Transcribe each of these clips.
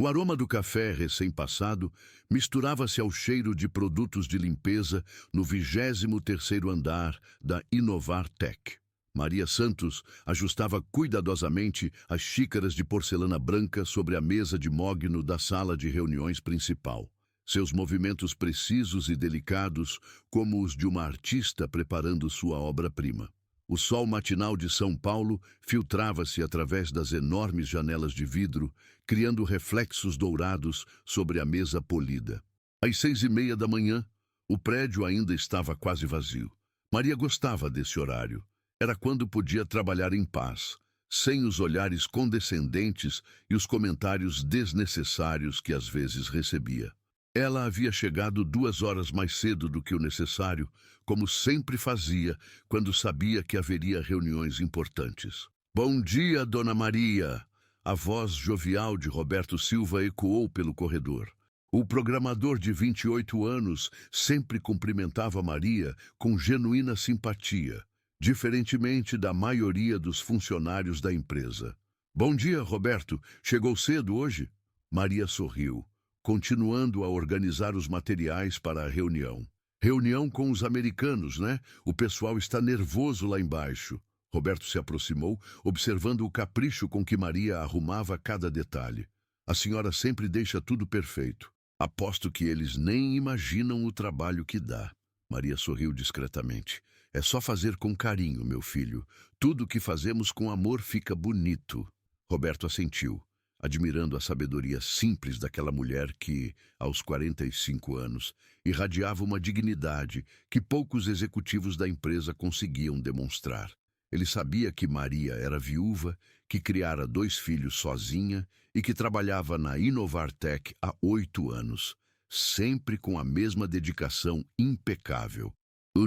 O aroma do café recém-passado misturava-se ao cheiro de produtos de limpeza no 23º andar da Inovar Tech. Maria Santos ajustava cuidadosamente as xícaras de porcelana branca sobre a mesa de mogno da sala de reuniões principal. Seus movimentos precisos e delicados, como os de uma artista preparando sua obra-prima. O sol matinal de São Paulo filtrava-se através das enormes janelas de vidro, criando reflexos dourados sobre a mesa polida. Às 6:30 da manhã, o prédio ainda estava quase vazio. Maria gostava desse horário. Era quando podia trabalhar em paz, sem os olhares condescendentes e os comentários desnecessários que às vezes recebia. Ela havia chegado 2 horas mais cedo do que o necessário, como sempre fazia quando sabia que haveria reuniões importantes. "Bom dia, Dona Maria!" A voz jovial de Roberto Silva ecoou pelo corredor. O programador de 28 anos sempre cumprimentava Maria com genuína simpatia, diferentemente da maioria dos funcionários da empresa. "Bom dia, Roberto. Chegou cedo hoje?" Maria sorriu, continuando a organizar os materiais para a reunião. "Reunião com os americanos, né? O pessoal está nervoso lá embaixo." Roberto se aproximou, observando o capricho com que Maria arrumava cada detalhe. "A senhora sempre deixa tudo perfeito. Aposto que eles nem imaginam o trabalho que dá." Maria sorriu discretamente. "É só fazer com carinho, meu filho. Tudo que fazemos com amor fica bonito." Roberto assentiu, admirando a sabedoria simples daquela mulher que, aos 45 anos, irradiava uma dignidade que poucos executivos da empresa conseguiam demonstrar. Ele sabia que Maria era viúva, que criara 2 filhos sozinha e que trabalhava na Inovar Tech há 8 anos, sempre com a mesma dedicação impecável.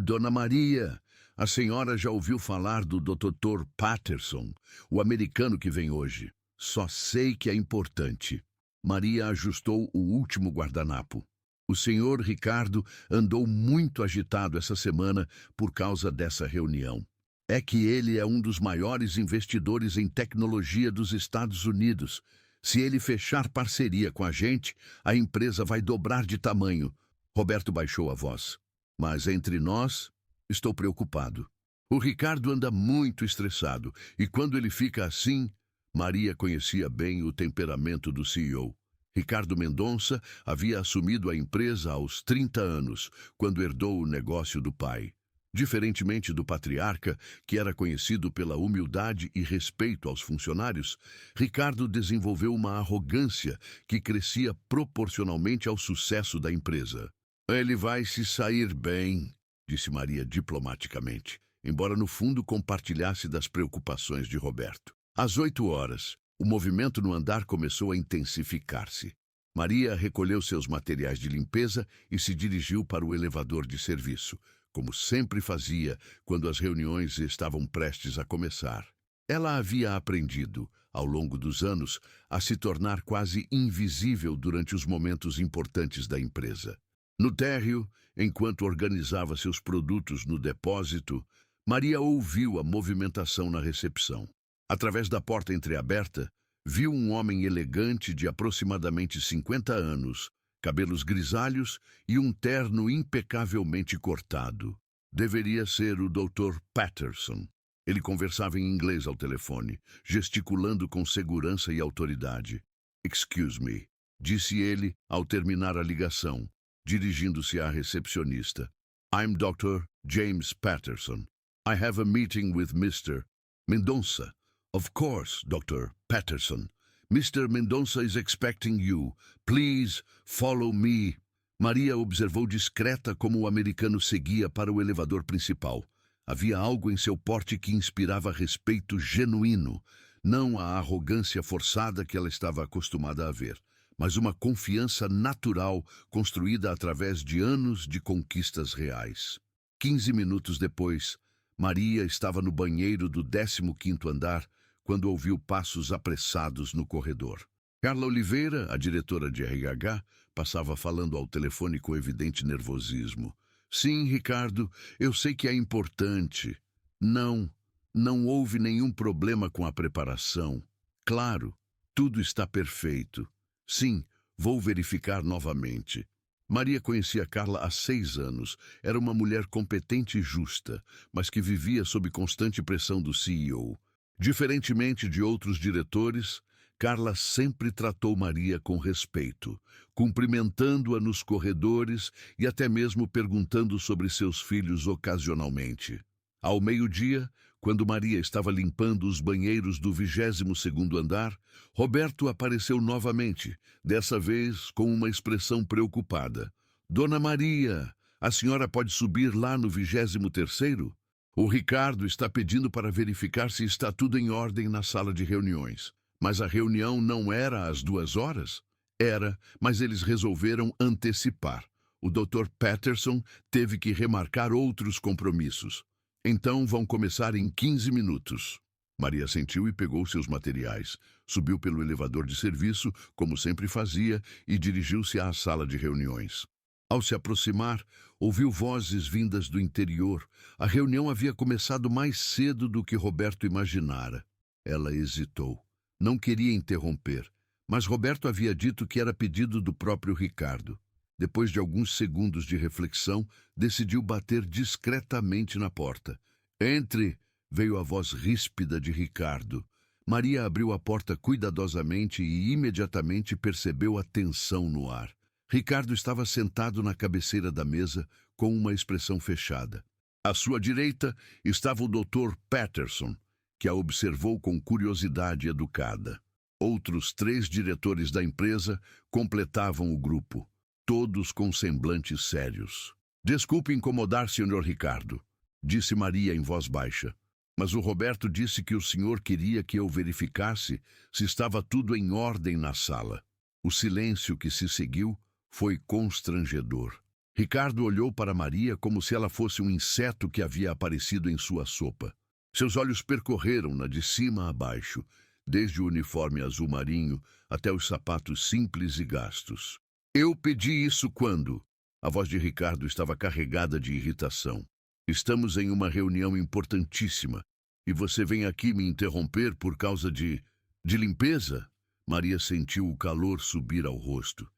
Dona Maria, a senhora já ouviu falar do Dr. Patterson, o americano que vem hoje?" "Só sei que é importante." Maria ajustou o último guardanapo. "O senhor Ricardo andou muito agitado essa semana por causa dessa reunião. É que ele é um dos maiores investidores em tecnologia dos Estados Unidos. Se ele fechar parceria com a gente, a empresa vai dobrar de tamanho." Roberto baixou a voz. "Mas entre nós, estou preocupado. O Ricardo anda muito estressado e quando ele fica assim..." Maria conhecia bem o temperamento do CEO. Ricardo Mendonça havia assumido a empresa aos 30 anos, quando herdou o negócio do pai. Diferentemente do patriarca, que era conhecido pela humildade e respeito aos funcionários, Ricardo desenvolveu uma arrogância que crescia proporcionalmente ao sucesso da empresa. "Ele vai se sair bem", disse Maria diplomaticamente, embora no fundo compartilhasse das preocupações de Roberto. Às 8 horas, o movimento no andar começou a intensificar-se. Maria recolheu seus materiais de limpeza e se dirigiu para o elevador de serviço, como sempre fazia quando as reuniões estavam prestes a começar. Ela havia aprendido, ao longo dos anos, a se tornar quase invisível durante os momentos importantes da empresa. No térreo, enquanto organizava seus produtos no depósito, Maria ouviu a movimentação na recepção. Através da porta entreaberta, viu um homem elegante de aproximadamente 50 anos, cabelos grisalhos e um terno impecavelmente cortado. Deveria ser o Dr. Patterson. Ele conversava em inglês ao telefone, gesticulando com segurança e autoridade. "Excuse me", disse ele ao terminar a ligação, dirigindo-se à recepcionista. "I'm Dr. James Patterson. I have a meeting with Mr. Mendonça." "Of course, Dr. Patterson. Mr. Mendonça is expecting you. Please follow me." Maria observou discreta como o americano seguia para o elevador principal. Havia algo em seu porte que inspirava respeito genuíno, não a arrogância forçada que ela estava acostumada a ver, mas uma confiança natural construída através de anos de conquistas reais. 15 minutos depois, Maria estava no banheiro do 15º andar, quando ouviu passos apressados no corredor. Carla Oliveira, a diretora de RH, passava falando ao telefone com evidente nervosismo. "Sim, Ricardo, eu sei que é importante." Não houve nenhum problema com a preparação. Claro, tudo está perfeito." Sim, vou verificar novamente. Maria conhecia Carla há 6 anos. Era uma mulher competente e justa, mas que vivia sob constante pressão do CEO. Diferentemente de outros diretores, Carla sempre tratou Maria com respeito, cumprimentando-a nos corredores e até mesmo perguntando sobre seus filhos ocasionalmente. Ao meio-dia, quando Maria estava limpando os banheiros do 22º andar, Roberto apareceu novamente, dessa vez com uma expressão preocupada. Dona Maria, a senhora pode subir lá no 23º? O Ricardo está pedindo para verificar se está tudo em ordem na sala de reuniões. Mas a reunião não era às 2 horas? Era, mas eles resolveram antecipar. O Dr. Patterson teve que remarcar outros compromissos. Então vão começar em 15 minutos. Maria assentiu e pegou seus materiais. Subiu pelo elevador de serviço, como sempre fazia, e dirigiu-se à sala de reuniões. Ao se aproximar, ouviu vozes vindas do interior. A reunião havia começado mais cedo do que Roberto imaginara. Ela hesitou. Não queria interromper, mas Roberto havia dito que era pedido do próprio Ricardo. Depois de alguns segundos de reflexão, decidiu bater discretamente na porta. Entre! Veio a voz ríspida de Ricardo. Maria abriu a porta cuidadosamente e imediatamente percebeu a tensão no ar. Ricardo estava sentado na cabeceira da mesa, com uma expressão fechada. À sua direita estava o Dr. Patterson, que a observou com curiosidade educada. Outros 3 diretores da empresa completavam o grupo, todos com semblantes sérios. Desculpe incomodar, Sr. Ricardo, disse Maria em voz baixa. Mas o Roberto disse que o senhor queria que eu verificasse se estava tudo em ordem na sala. O silêncio que se seguiu foi constrangedor. Ricardo olhou para Maria como se ela fosse um inseto que havia aparecido em sua sopa. Seus olhos percorreram-na de cima a baixo, desde o uniforme azul marinho até os sapatos simples e gastos. Eu pedi isso quando? A voz de Ricardo estava carregada de irritação. Estamos em uma reunião importantíssima e você vem aqui me interromper por causa de limpeza? Maria sentiu o calor subir ao rosto.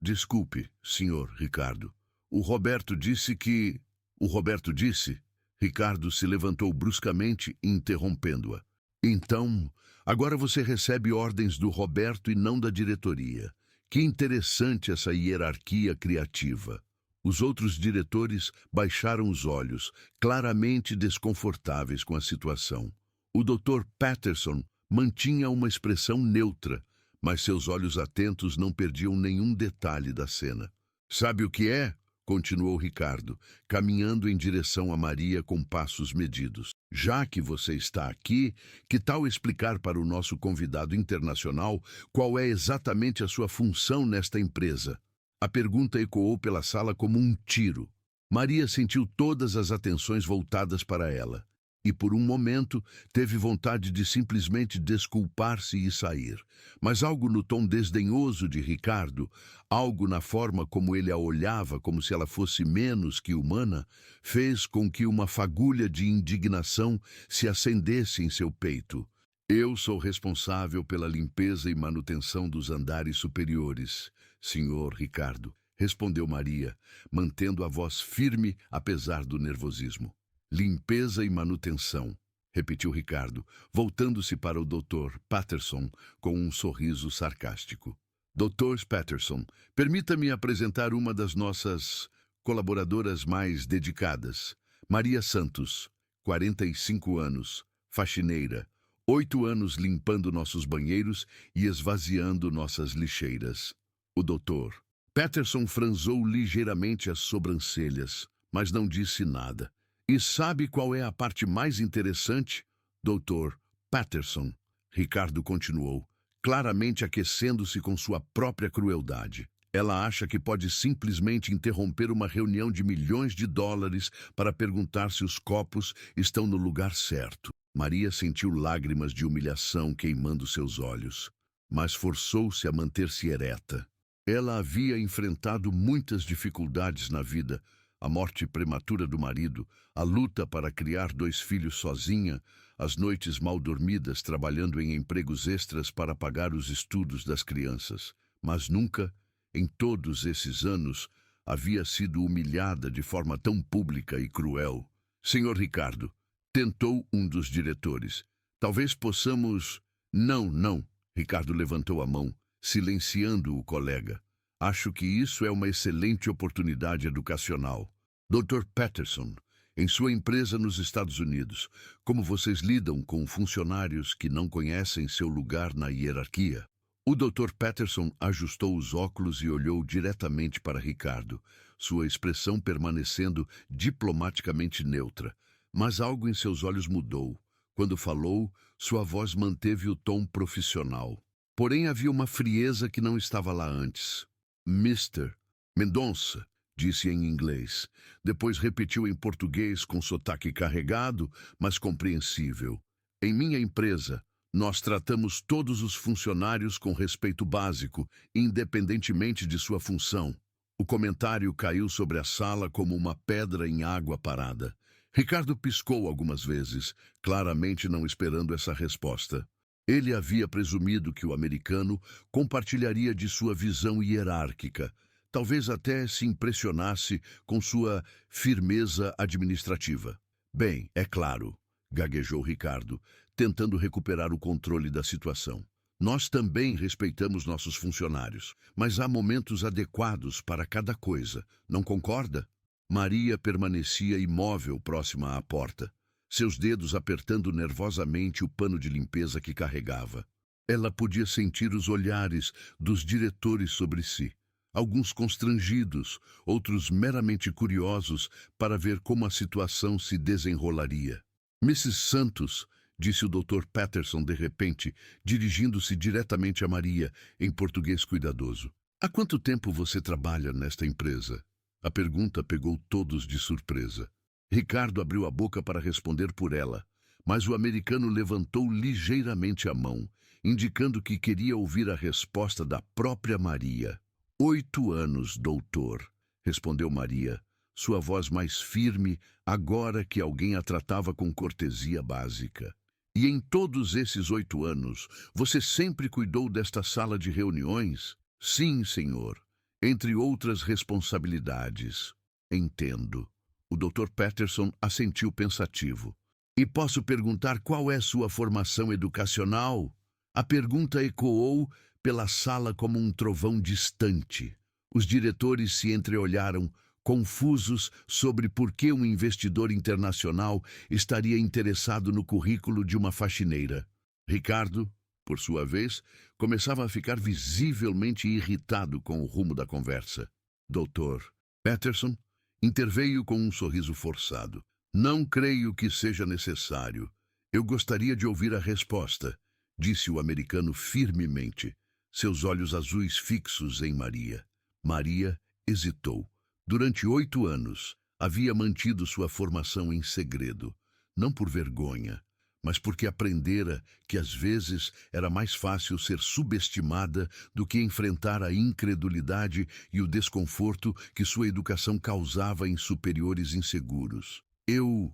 Desculpe, senhor Ricardo. O Roberto disse que... O Roberto disse... Ricardo se levantou bruscamente, interrompendo-a. Então, agora você recebe ordens do Roberto e não da diretoria. Que interessante essa hierarquia criativa. Os outros diretores baixaram os olhos, claramente desconfortáveis com a situação. O Dr. Patterson mantinha uma expressão neutra, mas seus olhos atentos não perdiam nenhum detalhe da cena. Sabe o que é? Continuou Ricardo, caminhando em direção a Maria com passos medidos. Já que você está aqui, que tal explicar para o nosso convidado internacional qual é exatamente a sua função nesta empresa? A pergunta ecoou pela sala como um tiro. Maria sentiu todas as atenções voltadas para ela. E por um momento teve vontade de simplesmente desculpar-se e sair. Mas algo no tom desdenhoso de Ricardo, algo na forma como ele a olhava como se ela fosse menos que humana, fez com que uma fagulha de indignação se acendesse em seu peito. Eu sou responsável pela limpeza e manutenção dos andares superiores, senhor Ricardo, respondeu Maria, mantendo a voz firme apesar do nervosismo. Limpeza e manutenção, repetiu Ricardo, voltando-se para o Dr. Patterson com um sorriso sarcástico. Dr. Patterson, permita-me apresentar uma das nossas colaboradoras mais dedicadas, Maria Santos, 45 anos, faxineira, 8 anos limpando nossos banheiros e esvaziando nossas lixeiras. O Dr. Patterson franzou ligeiramente as sobrancelhas, mas não disse nada. E sabe qual é a parte mais interessante, Dr. Patterson? Ricardo continuou, claramente aquecendo-se com sua própria crueldade. Ela acha que pode simplesmente interromper uma reunião de milhões de dólares para perguntar se os copos estão no lugar certo. Maria sentiu lágrimas de humilhação queimando seus olhos, mas forçou-se a manter-se ereta. Ela havia enfrentado muitas dificuldades na vida, A morte prematura do marido, a luta para criar 2 filhos sozinha, as noites mal dormidas trabalhando em empregos extras para pagar os estudos das crianças. Mas nunca, em todos esses anos, havia sido humilhada de forma tão pública e cruel. Senhor Ricardo, tentou um dos diretores. Talvez possamos... Não, não. Ricardo levantou a mão, silenciando o colega. Acho que isso é uma excelente oportunidade educacional. Dr. Patterson, em sua empresa nos Estados Unidos, como vocês lidam com funcionários que não conhecem seu lugar na hierarquia? O Dr. Patterson ajustou os óculos e olhou diretamente para Ricardo, sua expressão permanecendo diplomaticamente neutra. Mas algo em seus olhos mudou. Quando falou, sua voz manteve o tom profissional. Porém, havia uma frieza que não estava lá antes. Mr. Mendonça, disse em inglês. Depois repetiu em português com sotaque carregado, mas compreensível. Em minha empresa, nós tratamos todos os funcionários com respeito básico, independentemente de sua função. O comentário caiu sobre a sala como uma pedra em água parada. Ricardo piscou algumas vezes, claramente não esperando essa resposta. Ele havia presumido que o americano compartilharia de sua visão hierárquica, talvez até se impressionasse com sua firmeza administrativa. Bem, é claro, gaguejou Ricardo, tentando recuperar o controle da situação. Nós também respeitamos nossos funcionários, mas há momentos adequados para cada coisa, não concorda? Maria permanecia imóvel próxima à porta, seus dedos apertando nervosamente o pano de limpeza que carregava. Ela podia sentir os olhares dos diretores sobre si, alguns constrangidos, outros meramente curiosos para ver como a situação se desenrolaria. Mrs. Santos, disse o Dr. Patterson de repente, dirigindo-se diretamente a Maria, em português cuidadoso. Há quanto tempo você trabalha nesta empresa? A pergunta pegou todos de surpresa. Ricardo abriu a boca para responder por ela, mas o americano levantou ligeiramente a mão, indicando que queria ouvir a resposta da própria Maria. 8 anos, doutor, respondeu Maria, sua voz mais firme agora que alguém a tratava com cortesia básica. E em todos esses 8 anos, você sempre cuidou desta sala de reuniões? Sim, senhor. Entre outras responsabilidades. Entendo. O Dr. Patterson assentiu pensativo. E posso perguntar qual é sua formação educacional? A pergunta ecoou pela sala como um trovão distante. Os diretores se entreolharam, confusos sobre por que um investidor internacional estaria interessado no currículo de uma faxineira. Ricardo, por sua vez, começava a ficar visivelmente irritado com o rumo da conversa. Dr. Patterson interveio com um sorriso forçado. Não creio que seja necessário. Eu gostaria de ouvir a resposta, disse o americano firmemente, seus olhos azuis fixos em Maria. Maria hesitou. Durante 8 anos, havia mantido sua formação em segredo, não por vergonha, mas porque aprendera que às vezes era mais fácil ser subestimada do que enfrentar a incredulidade e o desconforto que sua educação causava em superiores inseguros. Eu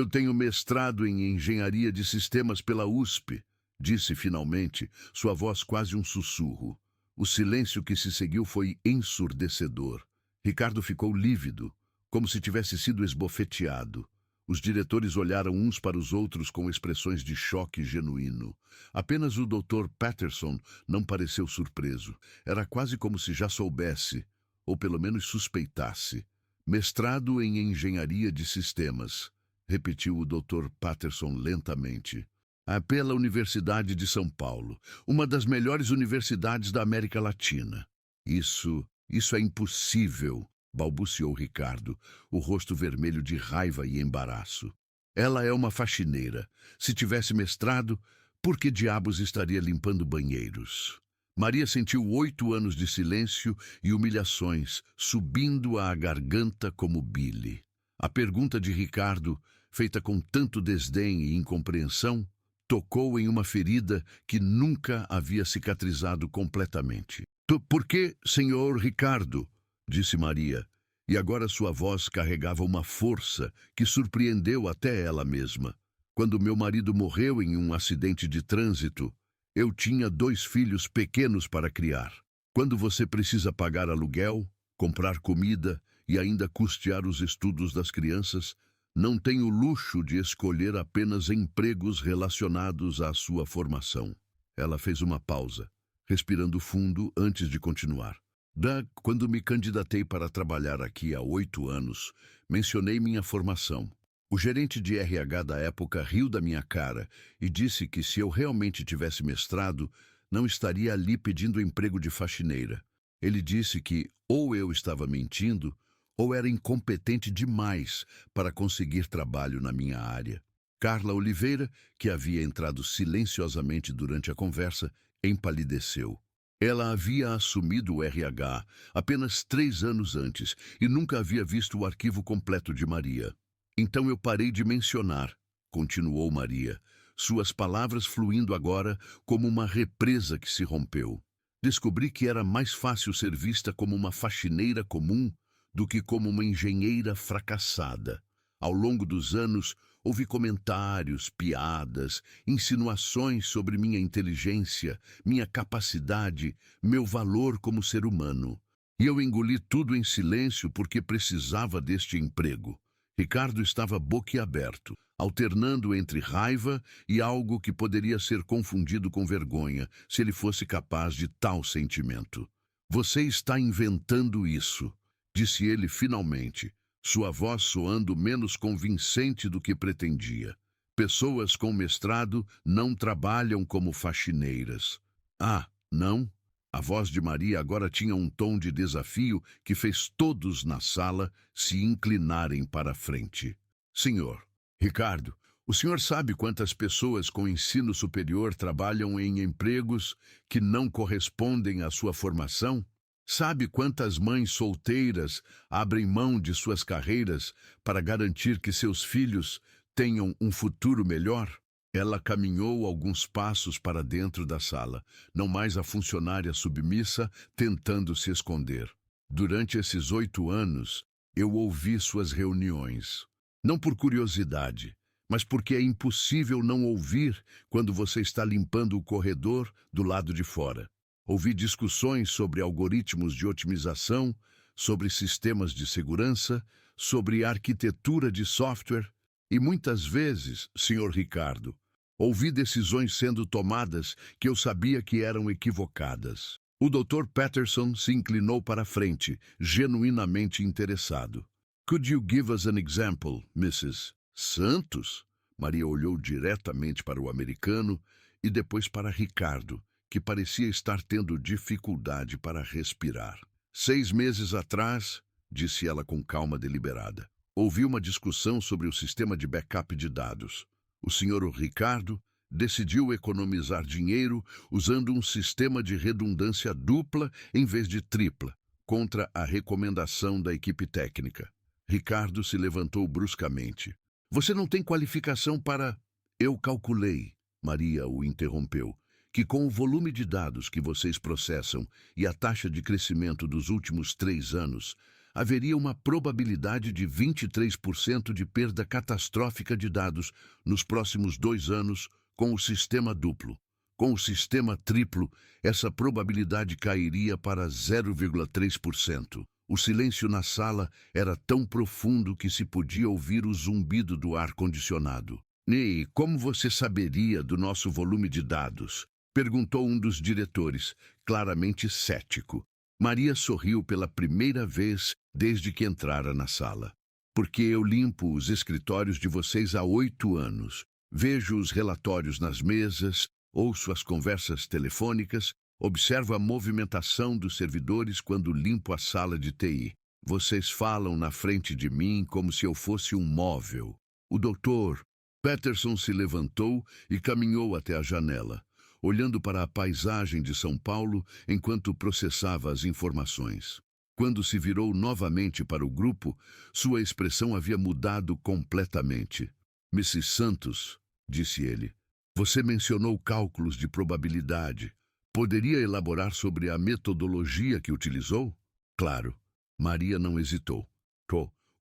tenho mestrado em Engenharia de Sistemas pela USP, disse finalmente, sua voz quase um sussurro. O silêncio que se seguiu foi ensurdecedor. Ricardo ficou lívido, como se tivesse sido esbofeteado. Os diretores olharam uns para os outros com expressões de choque genuíno. Apenas o Dr. Patterson não pareceu surpreso. Era quase como se já soubesse, ou pelo menos suspeitasse. Mestrado em Engenharia de Sistemas, repetiu o Dr. Patterson lentamente. Pela Universidade de São Paulo, uma das melhores universidades da América Latina. Isso é impossível, balbuciou Ricardo, o rosto vermelho de raiva e embaraço. Ela é uma faxineira. Se tivesse mestrado, por que diabos estaria limpando banheiros? Maria sentiu 8 anos de silêncio e humilhações, subindo à garganta como bile. A pergunta de Ricardo, feita com tanto desdém e incompreensão, tocou em uma ferida que nunca havia cicatrizado completamente. Por que, senhor Ricardo? Disse Maria, e agora sua voz carregava uma força que surpreendeu até ela mesma. Quando meu marido morreu em um acidente de trânsito, eu tinha 2 filhos pequenos para criar. Quando você precisa pagar aluguel, comprar comida e ainda custear os estudos das crianças, não tem o luxo de escolher apenas empregos relacionados à sua formação. Ela fez uma pausa, respirando fundo antes de continuar. Doug, quando me candidatei para trabalhar aqui há 8 anos, mencionei minha formação. O gerente de RH da época riu da minha cara e disse que se eu realmente tivesse mestrado, não estaria ali pedindo emprego de faxineira. Ele disse que ou eu estava mentindo, ou era incompetente demais para conseguir trabalho na minha área. Carla Oliveira, que havia entrado silenciosamente durante a conversa, empalideceu. Ela havia assumido o RH apenas 3 anos antes e nunca havia visto o arquivo completo de Maria. Então eu parei de mencionar, continuou Maria, suas palavras fluindo agora como uma represa que se rompeu. Descobri que era mais fácil ser vista como uma faxineira comum do que como uma engenheira fracassada. Ao longo dos anos, houve comentários, piadas, insinuações sobre minha inteligência, minha capacidade, meu valor como ser humano. E eu engoli tudo em silêncio porque precisava deste emprego. Ricardo estava boquiaberto, alternando entre raiva e algo que poderia ser confundido com vergonha, se ele fosse capaz de tal sentimento. Você está inventando isso, disse ele finalmente, sua voz soando menos convincente do que pretendia. Pessoas com mestrado não trabalham como faxineiras. Ah, não? A voz de Maria agora tinha um tom de desafio que fez todos na sala se inclinarem para a frente. Senhor, Ricardo, o senhor sabe quantas pessoas com ensino superior trabalham em empregos que não correspondem à sua formação? Sabe quantas mães solteiras abrem mão de suas carreiras para garantir que seus filhos tenham um futuro melhor? Ela caminhou alguns passos para dentro da sala, não mais a funcionária submissa tentando se esconder. Durante esses 8 anos, eu ouvi suas reuniões. Não por curiosidade, mas porque é impossível não ouvir quando você está limpando o corredor do lado de fora. Ouvi discussões sobre algoritmos de otimização, sobre sistemas de segurança, sobre arquitetura de software e muitas vezes, Sr. Ricardo, ouvi decisões sendo tomadas que eu sabia que eram equivocadas. O Dr. Patterson se inclinou para a frente, genuinamente interessado. Could you give us an example, Mrs. Santos? Maria olhou diretamente para o americano e depois para Ricardo, que parecia estar tendo dificuldade para respirar. 6 meses atrás, disse ela com calma deliberada, ouvi uma discussão sobre o sistema de backup de dados. O Sr. Ricardo decidiu economizar dinheiro usando um sistema de redundância dupla em vez de tripla, contra a recomendação da equipe técnica. Ricardo se levantou bruscamente. Você não tem qualificação para... Eu calculei, Maria o interrompeu, que com o volume de dados que vocês processam e a taxa de crescimento dos últimos 3 anos, haveria uma probabilidade de 23% de perda catastrófica de dados nos próximos 2 anos com o sistema duplo. Com o sistema triplo, essa probabilidade cairia para 0,3%. O silêncio na sala era tão profundo que se podia ouvir o zumbido do ar-condicionado. E como você saberia do nosso volume de dados? Perguntou um dos diretores, claramente cético. Maria sorriu pela primeira vez desde que entrara na sala. Porque eu limpo os escritórios de vocês há 8 anos. Vejo os relatórios nas mesas, ouço as conversas telefônicas, observo a movimentação dos servidores quando limpo a sala de TI. Vocês falam na frente de mim como se eu fosse um móvel. O doutor Patterson se levantou e caminhou até a janela, olhando para a paisagem de São Paulo enquanto processava as informações. Quando se virou novamente para o grupo, sua expressão havia mudado completamente. Mrs. Santos, disse ele, você mencionou cálculos de probabilidade. Poderia elaborar sobre a metodologia que utilizou? Claro. Maria não hesitou.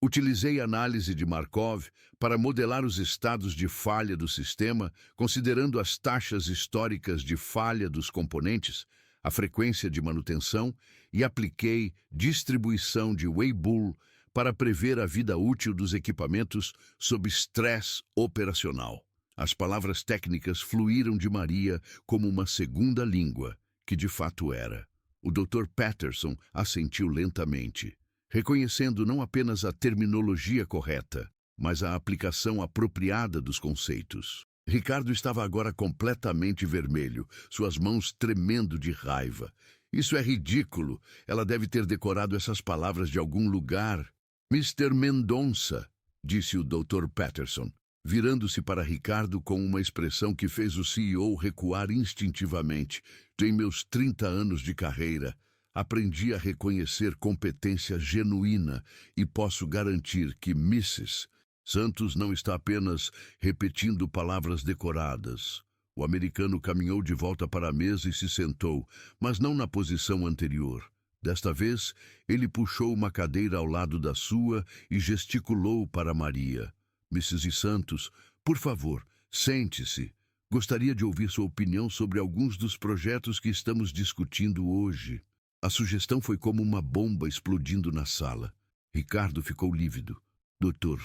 Utilizei a análise de Markov para modelar os estados de falha do sistema, considerando as taxas históricas de falha dos componentes, a frequência de manutenção, e apliquei distribuição de Weibull para prever a vida útil dos equipamentos sob estresse operacional. As palavras técnicas fluíram de Maria como uma segunda língua, que de fato era. O Dr. Patterson assentiu lentamente, reconhecendo não apenas a terminologia correta, mas a aplicação apropriada dos conceitos. Ricardo estava agora completamente vermelho, suas mãos tremendo de raiva. Isso é ridículo. Ela deve ter decorado essas palavras de algum lugar. Mr. Mendonça, disse o Dr. Patterson, virando-se para Ricardo com uma expressão que fez o CEO recuar instintivamente. Em meus 30 anos de carreira, aprendi a reconhecer competência genuína e posso garantir que Mrs. Santos não está apenas repetindo palavras decoradas. O americano caminhou de volta para a mesa e se sentou, mas não na posição anterior. Desta vez, ele puxou uma cadeira ao lado da sua e gesticulou para Maria. Mrs. Santos, por favor, sente-se. Gostaria de ouvir sua opinião sobre alguns dos projetos que estamos discutindo hoje. A sugestão foi como uma bomba explodindo na sala. Ricardo ficou lívido. Dr.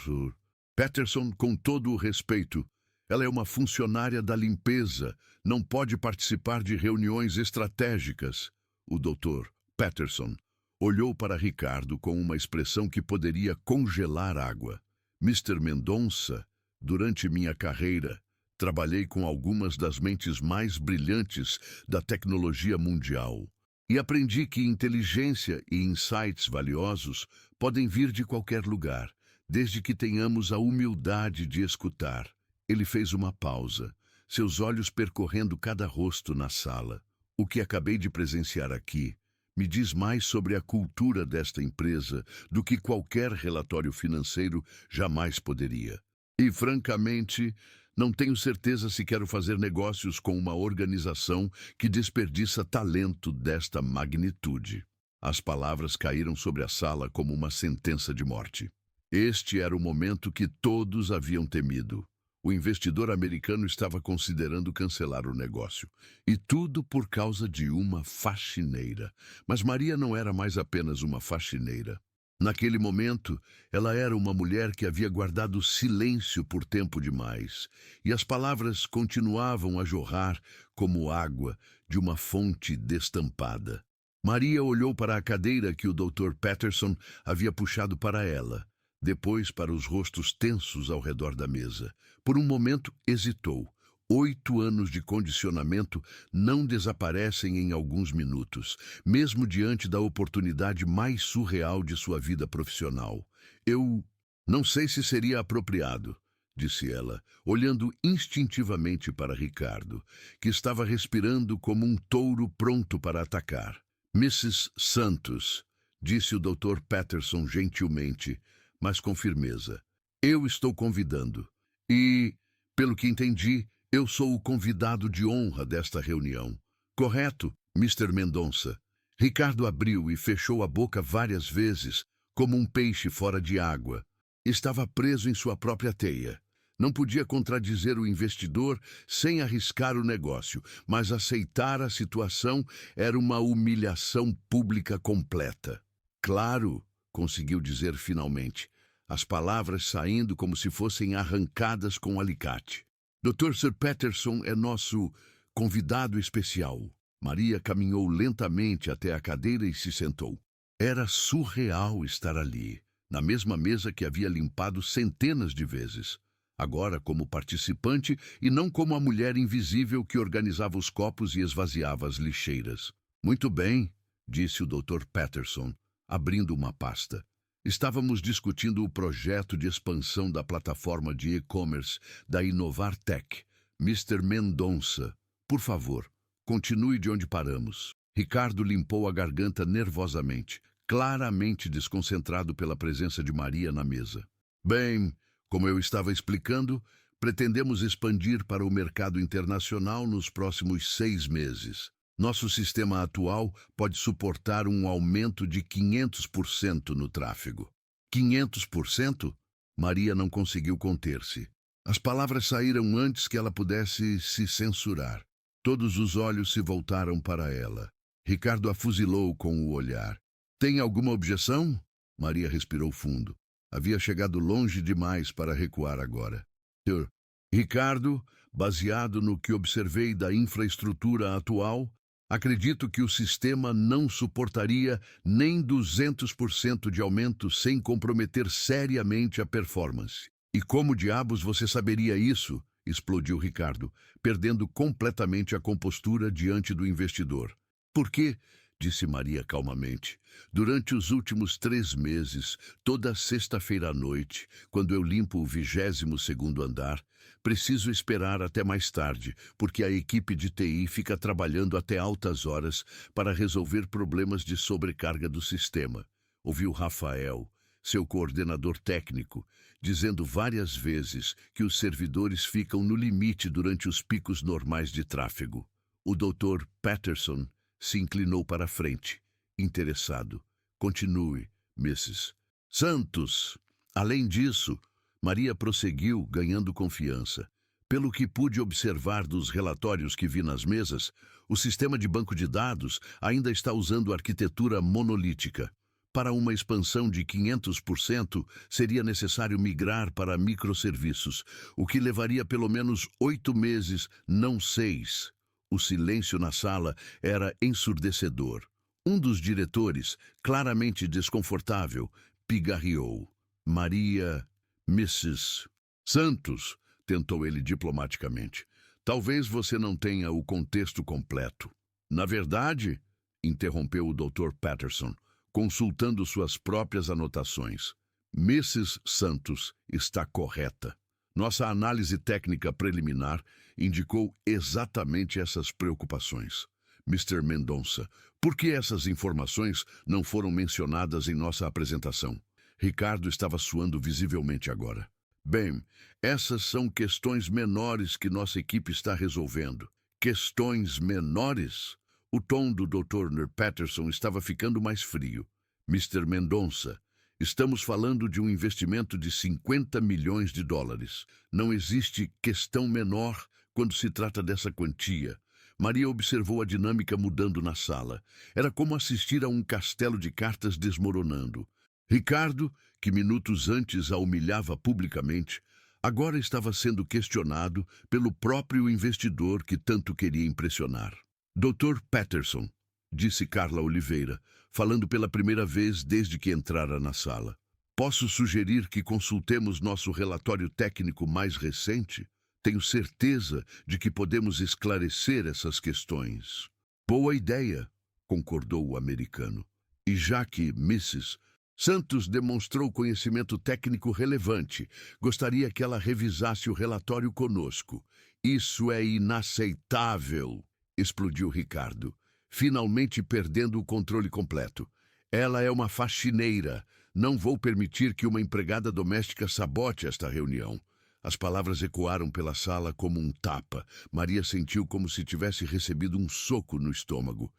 Patterson, com todo o respeito, ela é uma funcionária da limpeza, não pode participar de reuniões estratégicas. O Dr. Patterson olhou para Ricardo com uma expressão que poderia congelar água. Mr. Mendonça, durante minha carreira, trabalhei com algumas das mentes mais brilhantes da tecnologia mundial. E aprendi que inteligência e insights valiosos podem vir de qualquer lugar, desde que tenhamos a humildade de escutar. Ele fez uma pausa, seus olhos percorrendo cada rosto na sala. O que acabei de presenciar aqui me diz mais sobre a cultura desta empresa do que qualquer relatório financeiro jamais poderia. E, francamente, não tenho certeza se quero fazer negócios com uma organização que desperdiça talento desta magnitude. As palavras caíram sobre a sala como uma sentença de morte. Este era o momento que todos haviam temido. O investidor americano estava considerando cancelar o negócio. E tudo por causa de uma faxineira. Mas Maria não era mais apenas uma faxineira. Naquele momento, ela era uma mulher que havia guardado silêncio por tempo demais, e as palavras continuavam a jorrar como água de uma fonte destampada. Maria olhou para a cadeira que o Dr. Patterson havia puxado para ela, depois para os rostos tensos ao redor da mesa. Por um momento, hesitou. 8 anos de condicionamento não desaparecem em alguns minutos, mesmo diante da oportunidade mais surreal de sua vida profissional. Eu não sei se seria apropriado, disse ela, olhando instintivamente para Ricardo, que estava respirando como um touro pronto para atacar. Mrs. Santos, disse o Dr. Patterson gentilmente, mas com firmeza. Eu estou convidando. E, pelo que entendi, eu sou o convidado de honra desta reunião. Correto, Mr. Mendonça? Ricardo abriu e fechou a boca várias vezes, como um peixe fora de água. Estava preso em sua própria teia. Não podia contradizer o investidor sem arriscar o negócio, mas aceitar a situação era uma humilhação pública completa. Claro, conseguiu dizer finalmente, as palavras saindo como se fossem arrancadas com um alicate. Dr. Sir Patterson é nosso convidado especial. Maria caminhou lentamente até a cadeira e se sentou. Era surreal estar ali, na mesma mesa que havia limpado centenas de vezes. Agora como participante e não como a mulher invisível que organizava os copos e esvaziava as lixeiras. Muito bem, disse o Dr. Patterson, abrindo uma pasta. Estávamos discutindo o projeto de expansão da plataforma de e-commerce da Inovar Tech. Mr. Mendonça, por favor, continue de onde paramos. Ricardo limpou a garganta nervosamente, claramente desconcentrado pela presença de Maria na mesa. Bem, como eu estava explicando, pretendemos expandir para o mercado internacional nos próximos 6 meses. Nosso sistema atual pode suportar um aumento de 500% no tráfego. 500%? Maria não conseguiu conter-se. As palavras saíram antes que ela pudesse se censurar. Todos os olhos se voltaram para ela. Ricardo a fuzilou com o olhar. Tem alguma objeção? Maria respirou fundo. Havia chegado longe demais para recuar agora. Sr. Ricardo, baseado no que observei da infraestrutura atual, acredito que o sistema não suportaria nem 200% de aumento sem comprometer seriamente a performance. E como diabos você saberia isso? Explodiu Ricardo, perdendo completamente a compostura diante do investidor. Por quê? Disse Maria calmamente. Durante os últimos 3 meses, toda sexta-feira à noite, quando eu limpo o 22º andar, preciso esperar até mais tarde, porque a equipe de TI fica trabalhando até altas horas para resolver problemas de sobrecarga do sistema. Ouviu Rafael, seu coordenador técnico, dizendo várias vezes que os servidores ficam no limite durante os picos normais de tráfego. O Dr. Patterson se inclinou para a frente, interessado. Continue, Mrs. Santos. Além disso, Maria prosseguiu, ganhando confiança. Pelo que pude observar dos relatórios que vi nas mesas, o sistema de banco de dados ainda está usando arquitetura monolítica. Para uma expansão de 500%, seria necessário migrar para microserviços, o que levaria pelo menos 8 meses, não 6. O silêncio na sala era ensurdecedor. Um dos diretores, claramente desconfortável, pigarreou. Maria, Mrs. Santos, tentou ele diplomaticamente. Talvez você não tenha o contexto completo. Na verdade, interrompeu o Dr. Patterson, consultando suas próprias anotações. Mrs. Santos está correta. Nossa análise técnica preliminar indicou exatamente essas preocupações. Mr. Mendonça, por que essas informações não foram mencionadas em nossa apresentação? Ricardo estava suando visivelmente agora. Bem, essas são questões menores que nossa equipe está resolvendo. Questões menores? O tom do Dr. Patterson estava ficando mais frio. Mr. Mendonça, estamos falando de um investimento de 50 milhões de dólares. Não existe questão menor quando se trata dessa quantia. Maria observou a dinâmica mudando na sala. Era como assistir a um castelo de cartas desmoronando. Ricardo, que minutos antes a humilhava publicamente, agora estava sendo questionado pelo próprio investidor que tanto queria impressionar. Dr. Patterson, disse Carla Oliveira, falando pela primeira vez desde que entrara na sala. Posso sugerir que consultemos nosso relatório técnico mais recente? Tenho certeza de que podemos esclarecer essas questões. Boa ideia, concordou o americano. E já que Mrs. Santos demonstrou conhecimento técnico relevante, gostaria que ela revisasse o relatório conosco. Isso é inaceitável, explodiu Ricardo, finalmente perdendo o controle completo. Ela é uma faxineira. Não vou permitir que uma empregada doméstica sabote esta reunião. As palavras ecoaram pela sala como um tapa. Maria sentiu como se tivesse recebido um soco no estômago.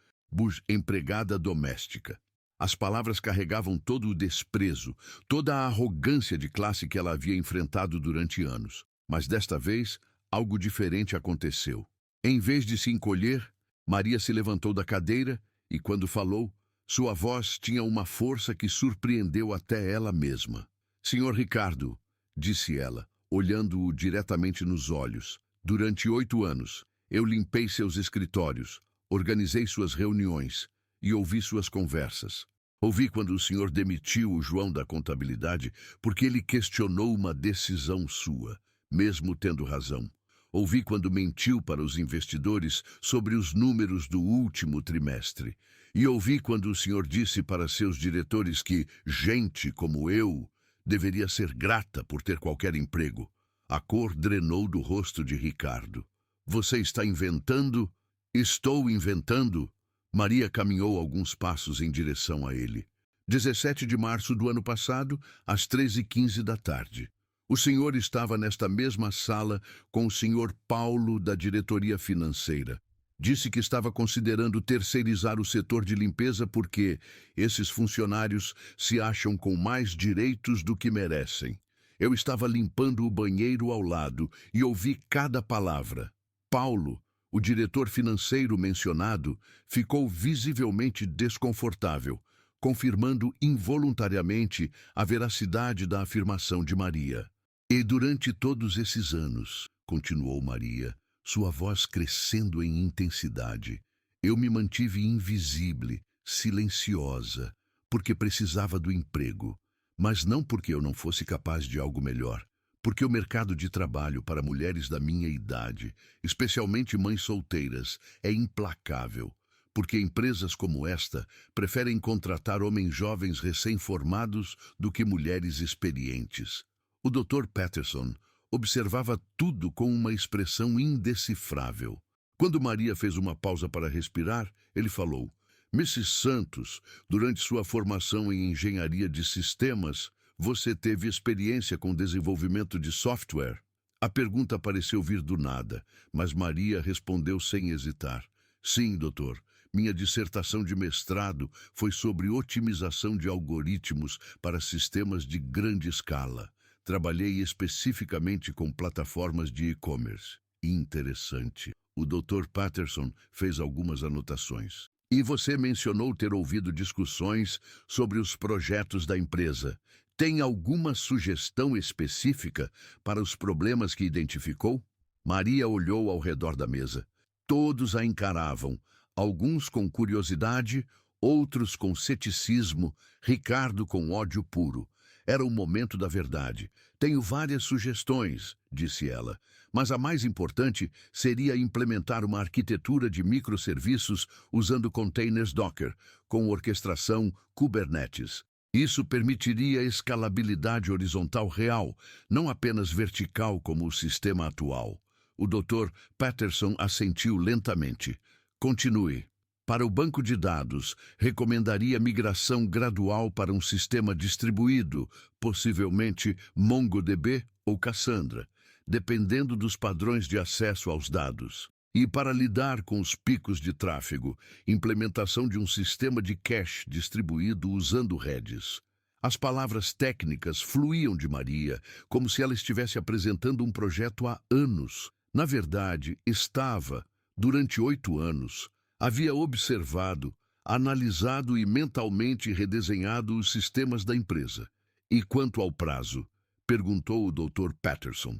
Empregada doméstica. As palavras carregavam todo o desprezo, toda a arrogância de classe que ela havia enfrentado durante anos. Mas desta vez, algo diferente aconteceu. Em vez de se encolher, Maria se levantou da cadeira e, quando falou, sua voz tinha uma força que surpreendeu até ela mesma. Senhor Ricardo, disse ela, olhando-o diretamente nos olhos, durante 8 anos, eu limpei seus escritórios, organizei suas reuniões e ouvi suas conversas. Ouvi quando o senhor demitiu o João da contabilidade porque ele questionou uma decisão sua, mesmo tendo razão. Ouvi quando mentiu para os investidores sobre os números do último trimestre. E ouvi quando o senhor disse para seus diretores que gente como eu deveria ser grata por ter qualquer emprego. A cor drenou do rosto de Ricardo. Você está inventando? Estou inventando? Maria caminhou alguns passos em direção a ele. 17 de março do ano passado, às 13h15 da tarde. O senhor estava nesta mesma sala com o senhor Paulo da diretoria financeira. Disse que estava considerando terceirizar o setor de limpeza porque esses funcionários se acham com mais direitos do que merecem. Eu estava limpando o banheiro ao lado e ouvi cada palavra. Paulo, o diretor financeiro mencionado, ficou visivelmente desconfortável, confirmando involuntariamente a veracidade da afirmação de Maria. E durante todos esses anos, continuou Maria, sua voz crescendo em intensidade, eu me mantive invisível, silenciosa, porque precisava do emprego, mas não porque eu não fosse capaz de algo melhor, porque o mercado de trabalho para mulheres da minha idade, especialmente mães solteiras, é implacável, porque empresas como esta preferem contratar homens jovens recém-formados do que mulheres experientes. O Dr. Patterson observava tudo com uma expressão indecifrável. Quando Maria fez uma pausa para respirar, ele falou: Mrs. Santos, durante sua formação em engenharia de sistemas, você teve experiência com desenvolvimento de software? A pergunta pareceu vir do nada, mas Maria respondeu sem hesitar. Sim, doutor. Minha dissertação de mestrado foi sobre otimização de algoritmos para sistemas de grande escala. Trabalhei especificamente com plataformas de e-commerce. Interessante. O Dr. Patterson fez algumas anotações. E você mencionou ter ouvido discussões sobre os projetos da empresa. Tem alguma sugestão específica para os problemas que identificou? Maria olhou ao redor da mesa. Todos a encaravam, alguns com curiosidade, outros com ceticismo, Ricardo com ódio puro. Era o momento da verdade. Tenho várias sugestões, disse ela, mas a mais importante seria implementar uma arquitetura de microserviços usando containers Docker, com orquestração Kubernetes. Isso permitiria escalabilidade horizontal real, não apenas vertical como o sistema atual. O Dr. Patterson assentiu lentamente. Continue. Para o banco de dados, recomendaria migração gradual para um sistema distribuído, possivelmente MongoDB ou Cassandra, dependendo dos padrões de acesso aos dados. E para lidar com os picos de tráfego, implementação de um sistema de cache distribuído usando Redis. As palavras técnicas fluíam de Maria, como se ela estivesse apresentando um projeto há anos. Na verdade, estava, durante 8 anos, havia observado, analisado e mentalmente redesenhado os sistemas da empresa. E quanto ao prazo? Perguntou o Dr. Patterson.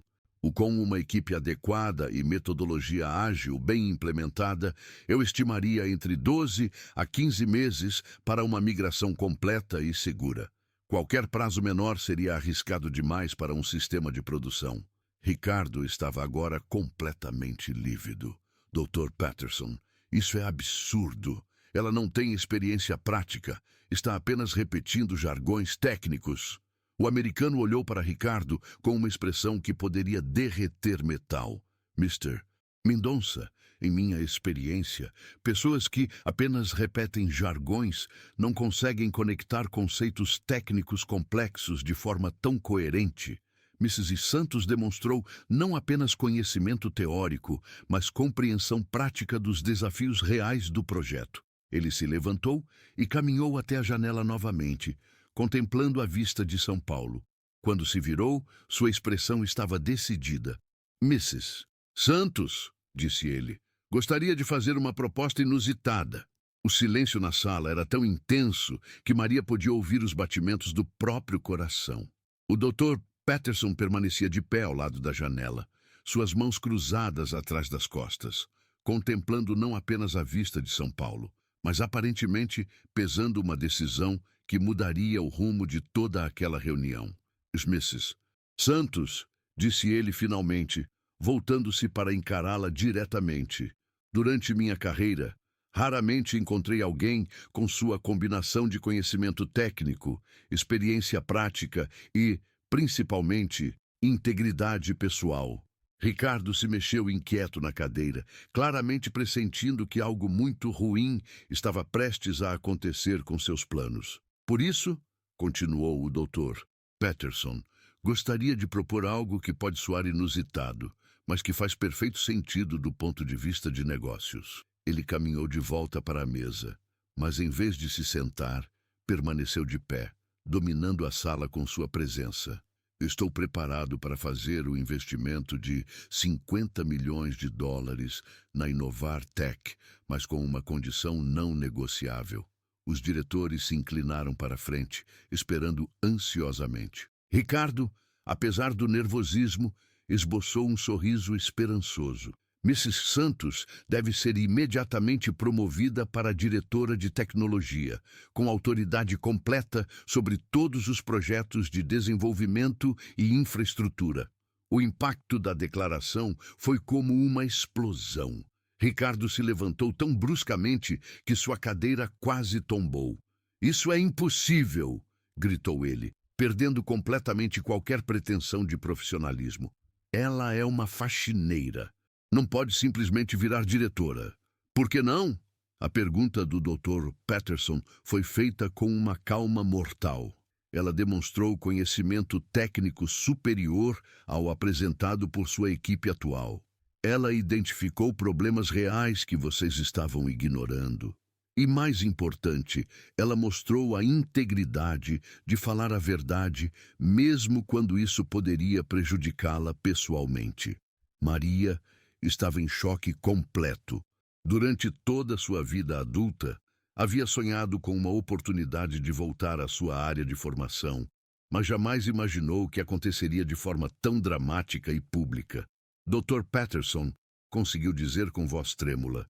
Com uma equipe adequada e metodologia ágil bem implementada, eu estimaria entre 12 a 15 meses para uma migração completa e segura. Qualquer prazo menor seria arriscado demais para um sistema de produção. Ricardo estava agora completamente lívido. Dr. Patterson, isso é absurdo. Ela não tem experiência prática. Está apenas repetindo jargões técnicos. O americano olhou para Ricardo com uma expressão que poderia derreter metal. Mr. Mendonça, em minha experiência, pessoas que apenas repetem jargões não conseguem conectar conceitos técnicos complexos de forma tão coerente. Mrs. Santos demonstrou não apenas conhecimento teórico, mas compreensão prática dos desafios reais do projeto. Ele se levantou e caminhou até a janela novamente, contemplando a vista de São Paulo. Quando se virou, sua expressão estava decidida. Mrs. Santos, disse ele, gostaria de fazer uma proposta inusitada. O silêncio na sala era tão intenso que Maria podia ouvir os batimentos do próprio coração. O Dr. Patterson permanecia de pé ao lado da janela, suas mãos cruzadas atrás das costas, contemplando não apenas a vista de São Paulo, mas aparentemente pesando uma decisão que mudaria o rumo de toda aquela reunião. Mrs. Santos, disse ele finalmente, voltando-se para encará-la diretamente. Durante minha carreira, raramente encontrei alguém com sua combinação de conhecimento técnico, experiência prática e, principalmente, integridade pessoal. Ricardo se mexeu inquieto na cadeira, claramente pressentindo que algo muito ruim estava prestes a acontecer com seus planos. Por isso, continuou o Dr. Patterson, gostaria de propor algo que pode soar inusitado, mas que faz perfeito sentido do ponto de vista de negócios. Ele caminhou de volta para a mesa, mas em vez de se sentar, permaneceu de pé, dominando a sala com sua presença. Estou preparado para fazer o investimento de 50 milhões de dólares na Inovar Tech, mas com uma condição não negociável. Os diretores se inclinaram para a frente, esperando ansiosamente. Ricardo, apesar do nervosismo, esboçou um sorriso esperançoso. Mrs. Santos deve ser imediatamente promovida para diretora de tecnologia, com autoridade completa sobre todos os projetos de desenvolvimento e infraestrutura. O impacto da declaração foi como uma explosão. Ricardo se levantou tão bruscamente que sua cadeira quase tombou. "Isso é impossível!" gritou ele, perdendo completamente qualquer pretensão de profissionalismo. "Ela é uma faxineira. Não pode simplesmente virar diretora." "Por que não?" A pergunta do Dr. Patterson foi feita com uma calma mortal. Ela demonstrou conhecimento técnico superior ao apresentado por sua equipe atual. Ela identificou problemas reais que vocês estavam ignorando. E, mais importante, ela mostrou a integridade de falar a verdade, mesmo quando isso poderia prejudicá-la pessoalmente. Maria estava em choque completo. Durante toda sua vida adulta, havia sonhado com uma oportunidade de voltar à sua área de formação, mas jamais imaginou que aconteceria de forma tão dramática e pública. Dr. Patterson conseguiu dizer com voz trêmula: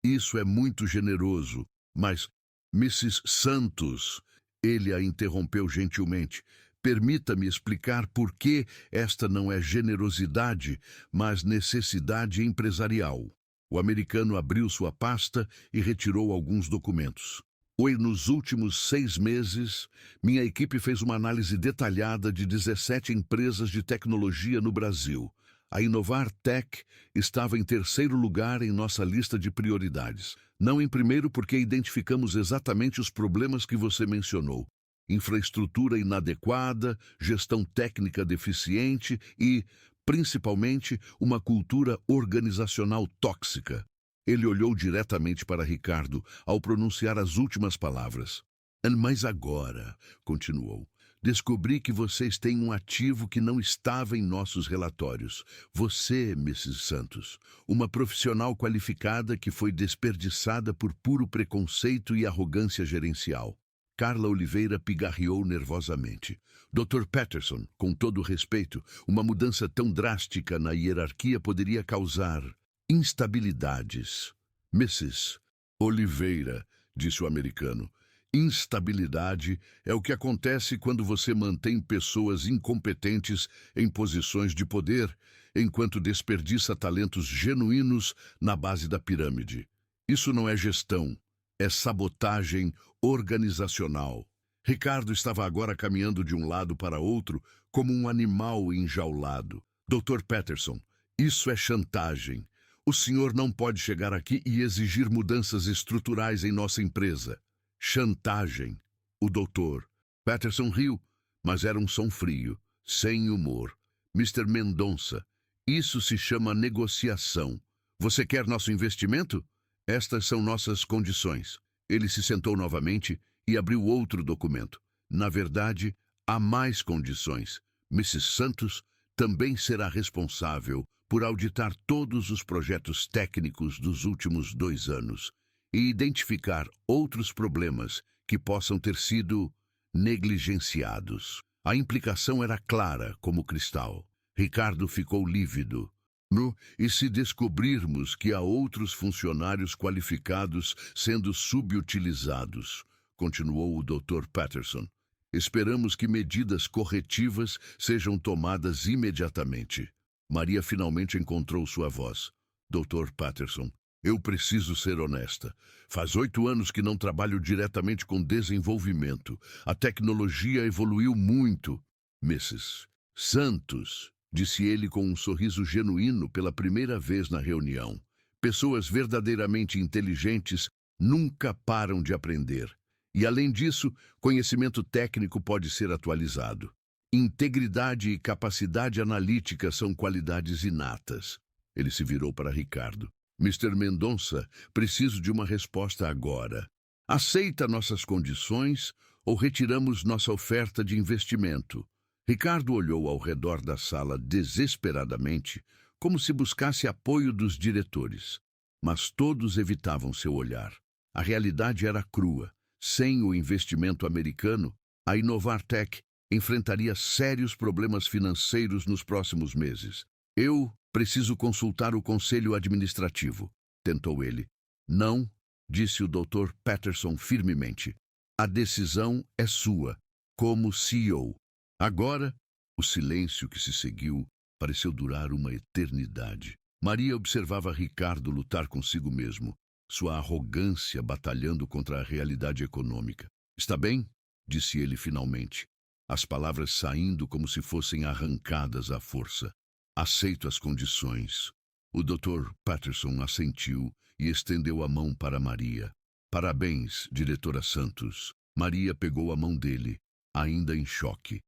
Isso é muito generoso, mas, Mrs. Santos, ele a interrompeu gentilmente. Permita-me explicar por que esta não é generosidade, mas necessidade empresarial. O americano abriu sua pasta e retirou alguns documentos. Nos últimos 6 meses, minha equipe fez uma análise detalhada de 17 empresas de tecnologia no Brasil. A Inovar Tech estava em 3º lugar em nossa lista de prioridades. Não em primeiro porque identificamos exatamente os problemas que você mencionou. Infraestrutura inadequada, gestão técnica deficiente e, principalmente, uma cultura organizacional tóxica. Ele olhou diretamente para Ricardo ao pronunciar as últimas palavras. Mas agora, continuou, descobri que vocês têm um ativo que não estava em nossos relatórios. Você, Mrs. Santos, uma profissional qualificada que foi desperdiçada por puro preconceito e arrogância gerencial. Carla Oliveira pigarreou nervosamente. Dr. Patterson, com todo respeito, uma mudança tão drástica na hierarquia poderia causar instabilidades. Mrs. Oliveira, disse o americano, instabilidade é o que acontece quando você mantém pessoas incompetentes em posições de poder, enquanto desperdiça talentos genuínos na base da pirâmide. Isso não é gestão, é sabotagem organizacional. Ricardo estava agora caminhando de um lado para outro como um animal enjaulado. Dr. Patterson, isso é chantagem. O senhor não pode chegar aqui e exigir mudanças estruturais em nossa empresa. Chantagem. O Dr. Patterson riu, mas era um som frio, sem humor. Mr. Mendonça, isso se chama negociação. Você quer nosso investimento? Estas são nossas condições. Ele se sentou novamente e abriu outro documento. Na verdade, há mais condições. Mrs. Santos também será responsável por auditar todos os projetos técnicos dos últimos 2 anos e identificar outros problemas que possam ter sido negligenciados. A implicação era clara como cristal. Ricardo ficou lívido. E se descobrirmos que há outros funcionários qualificados sendo subutilizados, continuou o Dr. Patterson, esperamos que medidas corretivas sejam tomadas imediatamente. Maria finalmente encontrou sua voz. Dr. Patterson, eu preciso ser honesta. Faz 8 anos que não trabalho diretamente com desenvolvimento. A tecnologia evoluiu muito. Mrs. Santos, disse ele com um sorriso genuíno pela primeira vez na reunião. Pessoas verdadeiramente inteligentes nunca param de aprender. E, além disso, conhecimento técnico pode ser atualizado. Integridade e capacidade analítica são qualidades inatas. Ele se virou para Ricardo. Mr. Mendonça, preciso de uma resposta agora. Aceita nossas condições ou retiramos nossa oferta de investimento? Ricardo olhou ao redor da sala desesperadamente, como se buscasse apoio dos diretores. Mas todos evitavam seu olhar. A realidade era crua. Sem o investimento americano, a Inovartec enfrentaria sérios problemas financeiros nos próximos meses. Eu preciso consultar o conselho administrativo, tentou ele. Não, disse o Dr. Patterson firmemente. A decisão é sua, como CEO. Agora, o silêncio que se seguiu pareceu durar uma eternidade. Maria observava Ricardo lutar consigo mesmo, sua arrogância batalhando contra a realidade econômica. Está bem? Disse ele finalmente, as palavras saindo como se fossem arrancadas à força. Aceito as condições. O Dr. Patterson assentiu e estendeu a mão para Maria. Parabéns, diretora Santos. Maria pegou a mão dele, ainda em choque.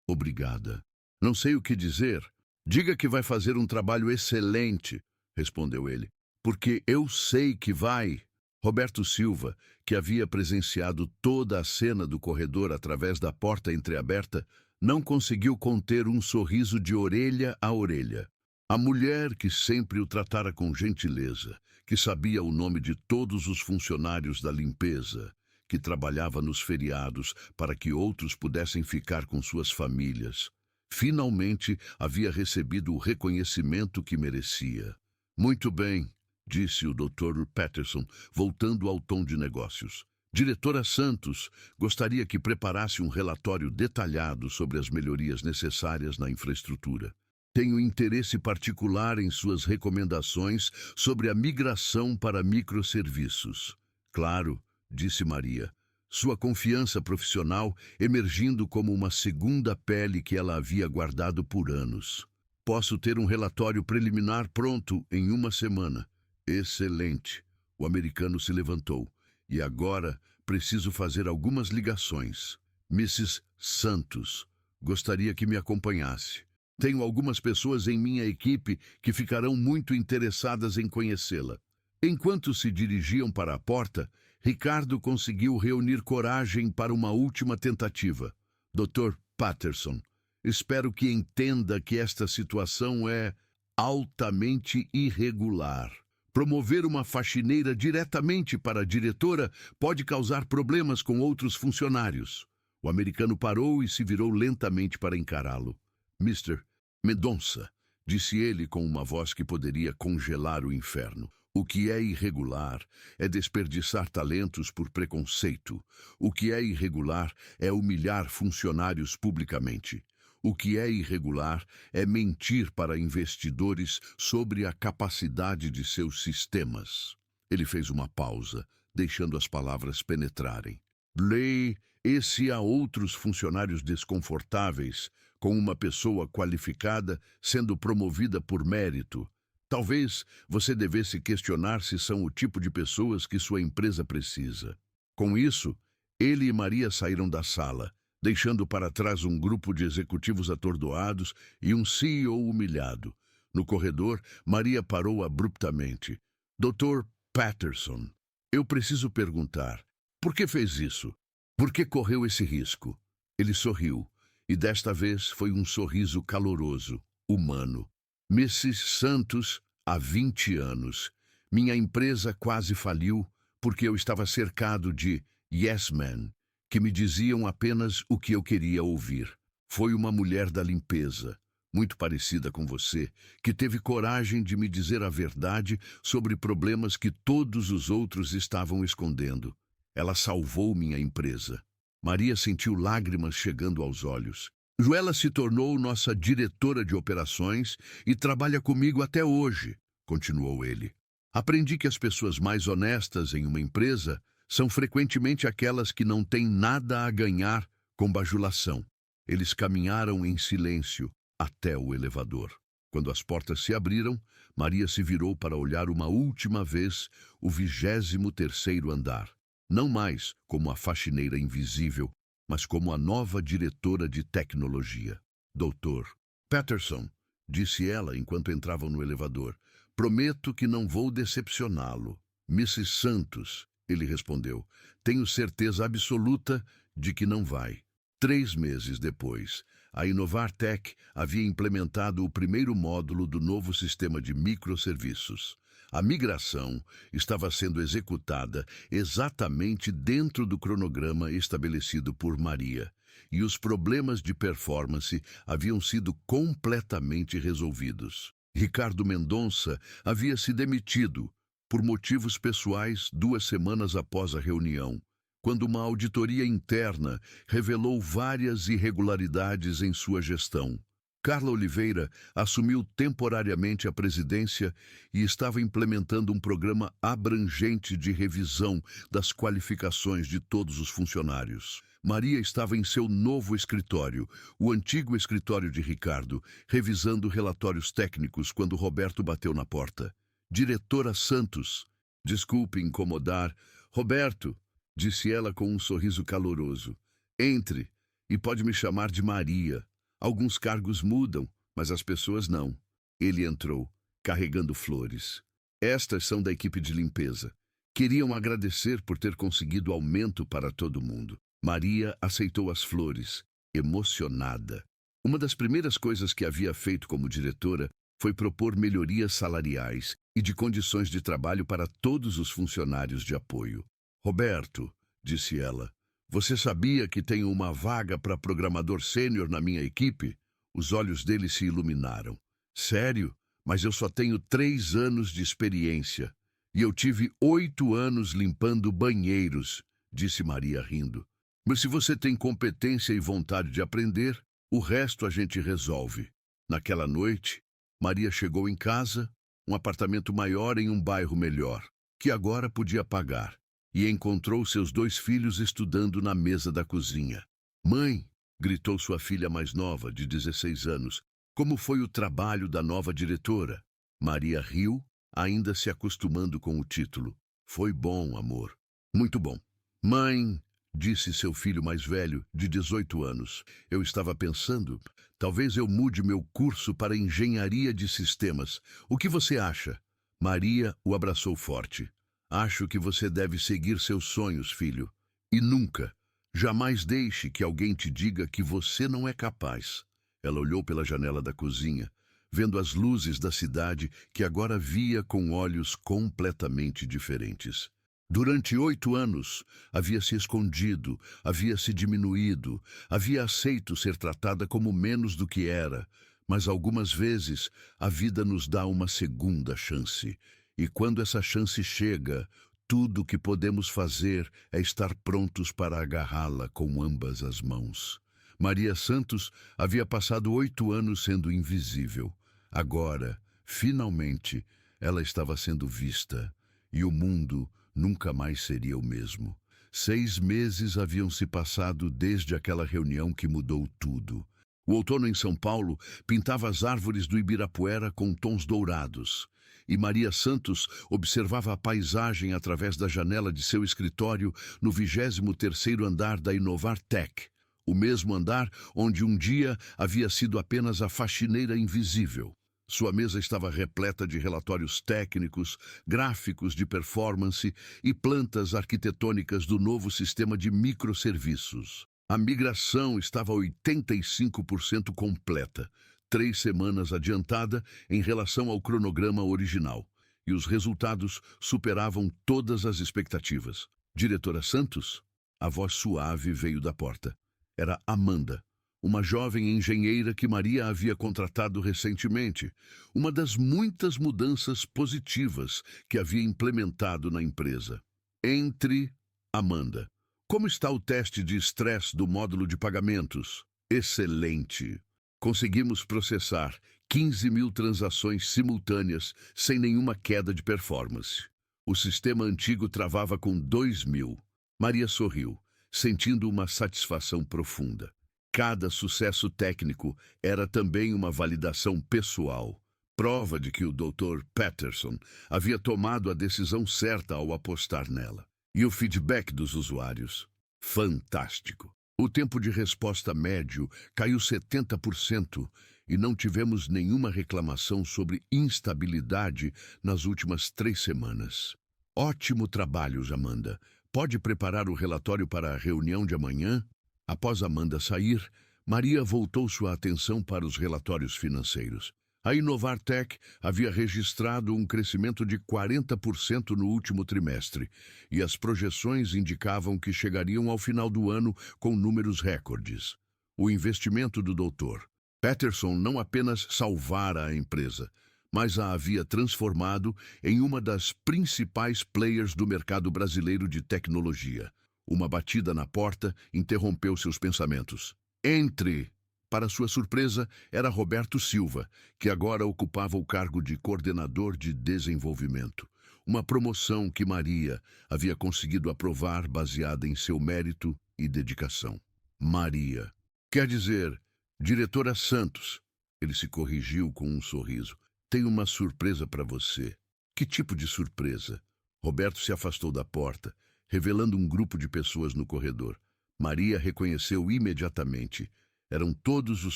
Obrigada. Não sei o que dizer. Diga que vai fazer um trabalho excelente, respondeu ele. Porque eu sei que vai. Roberto Silva, que havia presenciado toda a cena do corredor através da porta entreaberta, não conseguiu conter um sorriso de orelha a orelha. A mulher que sempre o tratara com gentileza, que sabia o nome de todos os funcionários da limpeza, que trabalhava nos feriados para que outros pudessem ficar com suas famílias, finalmente havia recebido o reconhecimento que merecia. Muito bem, disse o Dr. Patterson, voltando ao tom de negócios. Diretora Santos, gostaria que preparasse um relatório detalhado sobre as melhorias necessárias na infraestrutura. Tenho interesse particular em suas recomendações sobre a migração para microserviços. Claro, disse Maria, sua confiança profissional emergindo como uma segunda pele que ela havia guardado por anos. Posso ter um relatório preliminar pronto em uma semana. Excelente. O americano se levantou. E agora preciso fazer algumas ligações. Mrs. Santos, gostaria que me acompanhasse. Tenho algumas pessoas em minha equipe que ficarão muito interessadas em conhecê-la. Enquanto se dirigiam para a porta, Ricardo conseguiu reunir coragem para uma última tentativa. Dr. Patterson, espero que entenda que esta situação é altamente irregular. Promover uma faxineira diretamente para a diretora pode causar problemas com outros funcionários. O americano parou e se virou lentamente para encará-lo. Mr. Mendonça, disse ele com uma voz que poderia congelar o inferno. O que é irregular é desperdiçar talentos por preconceito. O que é irregular é humilhar funcionários publicamente. O que é irregular é mentir para investidores sobre a capacidade de seus sistemas. Ele fez uma pausa, deixando as palavras penetrarem. Lei, e se há outros funcionários desconfortáveis, com uma pessoa qualificada sendo promovida por mérito, talvez você devesse questionar se são o tipo de pessoas que sua empresa precisa. Com isso, ele e Maria saíram da sala, deixando para trás um grupo de executivos atordoados e um CEO humilhado. No corredor, Maria parou abruptamente. Dr. Patterson, eu preciso perguntar, por que fez isso? Por que correu esse risco? Ele sorriu, e desta vez foi um sorriso caloroso, humano. Mrs. Santos, há 20 anos. Minha empresa quase faliu porque eu estava cercado de yes men, que me diziam apenas o que eu queria ouvir. Foi uma mulher da limpeza, muito parecida com você, que teve coragem de me dizer a verdade sobre problemas que todos os outros estavam escondendo. Ela salvou minha empresa. Maria sentiu lágrimas chegando aos olhos. Joela se tornou nossa diretora de operações e trabalha comigo até hoje, continuou ele. Aprendi que as pessoas mais honestas em uma empresa são frequentemente aquelas que não têm nada a ganhar com bajulação. Eles caminharam em silêncio até o elevador. Quando as portas se abriram, Maria se virou para olhar uma última vez o 23º andar. Não mais como a faxineira invisível, mas como a nova diretora de tecnologia. Doutor Patterson, disse ela enquanto entravam no elevador, prometo que não vou decepcioná-lo. Mrs. Santos, ele respondeu, tenho certeza absoluta de que não vai. 3 meses depois, a Inovar Tech havia implementado o primeiro módulo do novo sistema de microserviços. A migração estava sendo executada exatamente dentro do cronograma estabelecido por Maria, e os problemas de performance haviam sido completamente resolvidos. Ricardo Mendonça havia se demitido, por motivos pessoais, 2 semanas após a reunião, quando uma auditoria interna revelou várias irregularidades em sua gestão. Carla Oliveira assumiu temporariamente a presidência e estava implementando um programa abrangente de revisão das qualificações de todos os funcionários. Maria estava em seu novo escritório, o antigo escritório de Ricardo, revisando relatórios técnicos quando Roberto bateu na porta. Diretora Santos, desculpe incomodar. Roberto, disse ela com um sorriso caloroso. Entre, e pode me chamar de Maria. Alguns cargos mudam, mas as pessoas não. Ele entrou, carregando flores. Estas são da equipe de limpeza. Queriam agradecer por ter conseguido aumento para todo mundo. Maria aceitou as flores, emocionada. Uma das primeiras coisas que havia feito como diretora foi propor melhorias salariais e de condições de trabalho para todos os funcionários de apoio. Roberto, disse ela, você sabia que tenho uma vaga para programador sênior na minha equipe? Os olhos dele se iluminaram. Sério? Mas eu só tenho 3 anos de experiência. E eu tive 8 anos limpando banheiros, disse Maria rindo. Mas se você tem competência e vontade de aprender, o resto a gente resolve. Naquela noite, Maria chegou em casa, um apartamento maior em um bairro melhor, que agora podia pagar, e encontrou seus 2 filhos estudando na mesa da cozinha. Mãe, gritou sua filha mais nova, de 16 anos, como foi o trabalho da nova diretora? Maria riu, ainda se acostumando com o título. Foi bom, amor. Muito bom. Mãe, disse seu filho mais velho, de 18 anos, eu estava pensando, talvez eu mude meu curso para engenharia de sistemas. O que você acha? Maria o abraçou forte. Acho que você deve seguir seus sonhos, filho. E nunca, jamais deixe que alguém te diga que você não é capaz. Ela olhou pela janela da cozinha, vendo as luzes da cidade que agora via com olhos completamente diferentes. Durante 8 anos, havia se escondido, havia se diminuído, havia aceito ser tratada como menos do que era, mas algumas vezes a vida nos dá uma segunda chance. E quando essa chance chega, tudo o que podemos fazer é estar prontos para agarrá-la com ambas as mãos. Maria Santos havia passado 8 anos sendo invisível. Agora, finalmente, ela estava sendo vista, e o mundo nunca mais seria o mesmo. 6 meses haviam se passado desde aquela reunião que mudou tudo. O outono em São Paulo pintava as árvores do Ibirapuera com tons dourados. E Maria Santos observava a paisagem através da janela de seu escritório no 23º andar da Inovar Tech, o mesmo andar onde um dia havia sido apenas a faxineira invisível. Sua mesa estava repleta de relatórios técnicos, gráficos de performance e plantas arquitetônicas do novo sistema de microserviços. A migração estava 85% completa, 3 semanas adiantada em relação ao cronograma original, e os resultados superavam todas as expectativas. Diretora Santos? A voz suave veio da porta. Era Amanda, uma jovem engenheira que Maria havia contratado recentemente, uma das muitas mudanças positivas que havia implementado na empresa. Entre, Amanda. Como está o teste de estresse do módulo de pagamentos? Excelente. Conseguimos processar 15.000 transações simultâneas sem nenhuma queda de performance. O sistema antigo travava com 2.000. Maria sorriu, sentindo uma satisfação profunda. Cada sucesso técnico era também uma validação pessoal, prova de que o Dr. Patterson havia tomado a decisão certa ao apostar nela. E o feedback dos usuários? Fantástico. O tempo de resposta médio caiu 70% e não tivemos nenhuma reclamação sobre instabilidade nas últimas 3 semanas. Ótimo trabalho, Amanda. Pode preparar o relatório para a reunião de amanhã? Após Amanda sair, Maria voltou sua atenção para os relatórios financeiros. A Inovar Tech havia registrado um crescimento de 40% no último trimestre, e as projeções indicavam que chegariam ao final do ano com números recordes. O investimento do Dr. Peterson não apenas salvara a empresa, mas a havia transformado em uma das principais players do mercado brasileiro de tecnologia. Uma batida na porta interrompeu seus pensamentos. Entre! Para sua surpresa, era Roberto Silva, que agora ocupava o cargo de coordenador de desenvolvimento. Uma promoção que Maria havia conseguido aprovar baseada em seu mérito e dedicação. Maria. Quer dizer, diretora Santos. Ele se corrigiu com um sorriso. Tenho uma surpresa para você. Que tipo de surpresa? Roberto se afastou da porta, revelando um grupo de pessoas no corredor. Maria reconheceu imediatamente. Eram todos os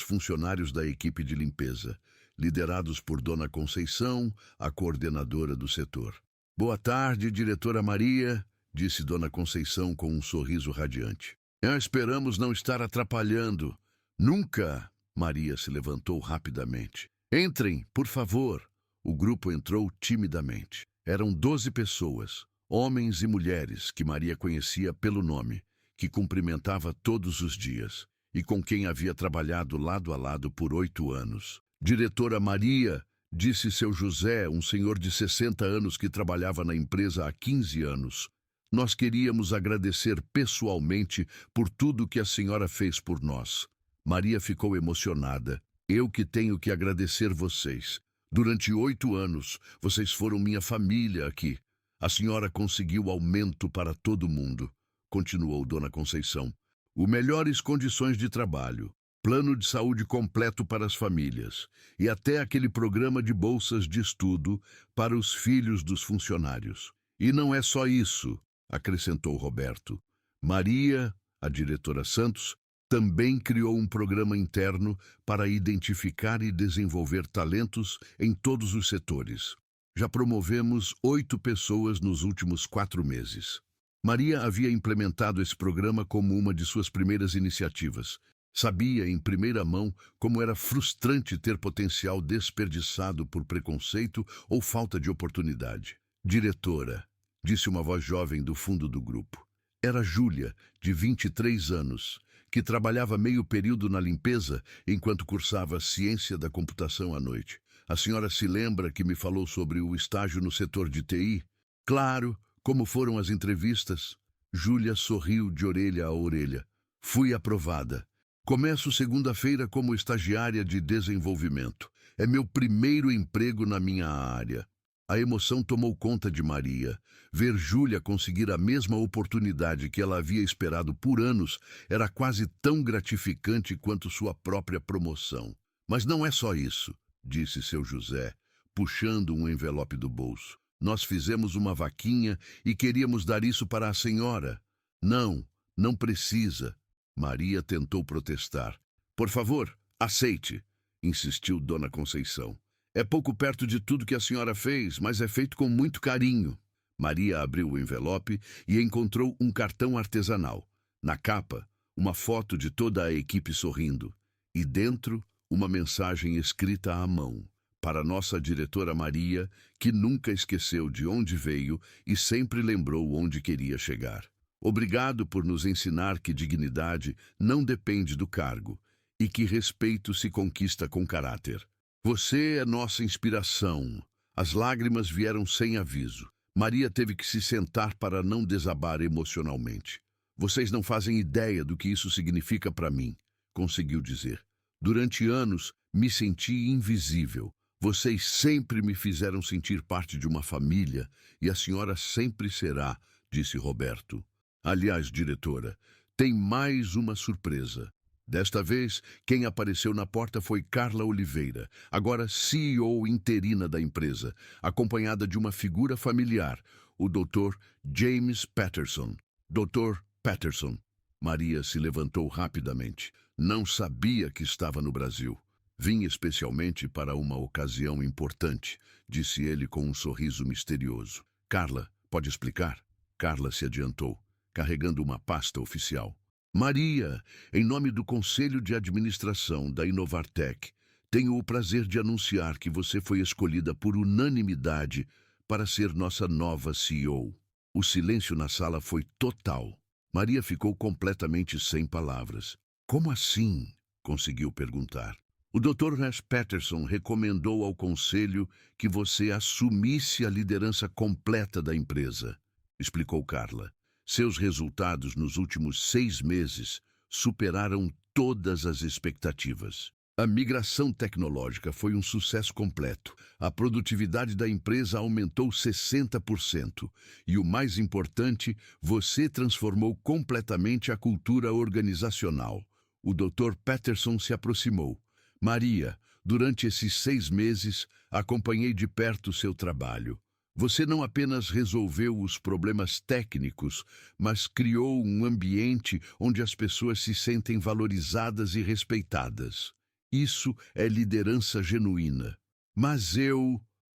funcionários da equipe de limpeza, liderados por Dona Conceição, a coordenadora do setor. Boa tarde, diretora Maria, disse Dona Conceição com um sorriso radiante. Esperamos não estar atrapalhando. Nunca! Maria se levantou rapidamente. Entrem, por favor. O grupo entrou timidamente. Eram 12 pessoas, homens e mulheres que Maria conhecia pelo nome, que cumprimentava todos os dias e com quem havia trabalhado lado a lado por 8 anos. Diretora Maria, disse seu José, um senhor de 60 anos que trabalhava na empresa há 15 anos. Nós queríamos agradecer pessoalmente por tudo que a senhora fez por nós. Maria ficou emocionada. Eu que tenho que agradecer vocês. Durante 8 anos, vocês foram minha família aqui. A senhora conseguiu aumento para todo mundo, continuou Dona Conceição. Melhores condições de trabalho, plano de saúde completo para as famílias e até aquele programa de bolsas de estudo para os filhos dos funcionários. E não é só isso, acrescentou Roberto. Maria, a diretora Santos, também criou um programa interno para identificar e desenvolver talentos em todos os setores. Já promovemos 8 pessoas nos últimos 4 meses. Maria havia implementado esse programa como uma de suas primeiras iniciativas. Sabia em primeira mão como era frustrante ter potencial desperdiçado por preconceito ou falta de oportunidade. Diretora, disse uma voz jovem do fundo do grupo. Era Júlia, de 23 anos, que trabalhava meio período na limpeza enquanto cursava Ciência da Computação à noite. A senhora se lembra que me falou sobre o estágio no setor de TI? Claro. Como foram as entrevistas? Júlia sorriu de orelha a orelha. Fui aprovada. Começo segunda-feira como estagiária de desenvolvimento. É meu primeiro emprego na minha área. A emoção tomou conta de Maria. Ver Júlia conseguir a mesma oportunidade que ela havia esperado por anos era quase tão gratificante quanto sua própria promoção. Mas não é só isso, disse seu José, puxando um envelope do bolso. Nós fizemos uma vaquinha e queríamos dar isso para a senhora. Não, não precisa. Maria tentou protestar. Por favor, aceite, insistiu Dona Conceição. É pouco perto de tudo que a senhora fez, mas é feito com muito carinho. Maria abriu o envelope e encontrou um cartão artesanal. Na capa, uma foto de toda a equipe sorrindo. E dentro, uma mensagem escrita à mão. Para nossa diretora Maria, que nunca esqueceu de onde veio e sempre lembrou onde queria chegar. Obrigado por nos ensinar que dignidade não depende do cargo e que respeito se conquista com caráter. Você é nossa inspiração. As lágrimas vieram sem aviso. Maria teve que se sentar para não desabar emocionalmente. Vocês não fazem ideia do que isso significa para mim, conseguiu dizer. Durante anos, me senti invisível. Vocês sempre me fizeram sentir parte de uma família e a senhora sempre será, disse Roberto. Aliás, diretora, tem mais uma surpresa. Desta vez, quem apareceu na porta foi Carla Oliveira, agora CEO interina da empresa, acompanhada de uma figura familiar, o Dr. James Patterson. Dr. Patterson. Maria se levantou rapidamente. Não sabia que estava no Brasil. Vim especialmente para uma ocasião importante, disse ele com um sorriso misterioso. Carla, pode explicar? Carla se adiantou, carregando uma pasta oficial. Maria, em nome do Conselho de Administração da Inovartec, tenho o prazer de anunciar que você foi escolhida por unanimidade para ser nossa nova CEO. O silêncio na sala foi total. Maria ficou completamente sem palavras. Como assim? Conseguiu perguntar. O Dr. Rex Patterson recomendou ao conselho que você assumisse a liderança completa da empresa, explicou Carla. Seus resultados nos últimos 6 meses superaram todas as expectativas. A migração tecnológica foi um sucesso completo. A produtividade da empresa aumentou 60%. E o mais importante, você transformou completamente a cultura organizacional. O Dr. Patterson se aproximou. Maria, durante esses 6 meses, acompanhei de perto seu trabalho. Você não apenas resolveu os problemas técnicos, mas criou um ambiente onde as pessoas se sentem valorizadas e respeitadas. Isso é liderança genuína. Mas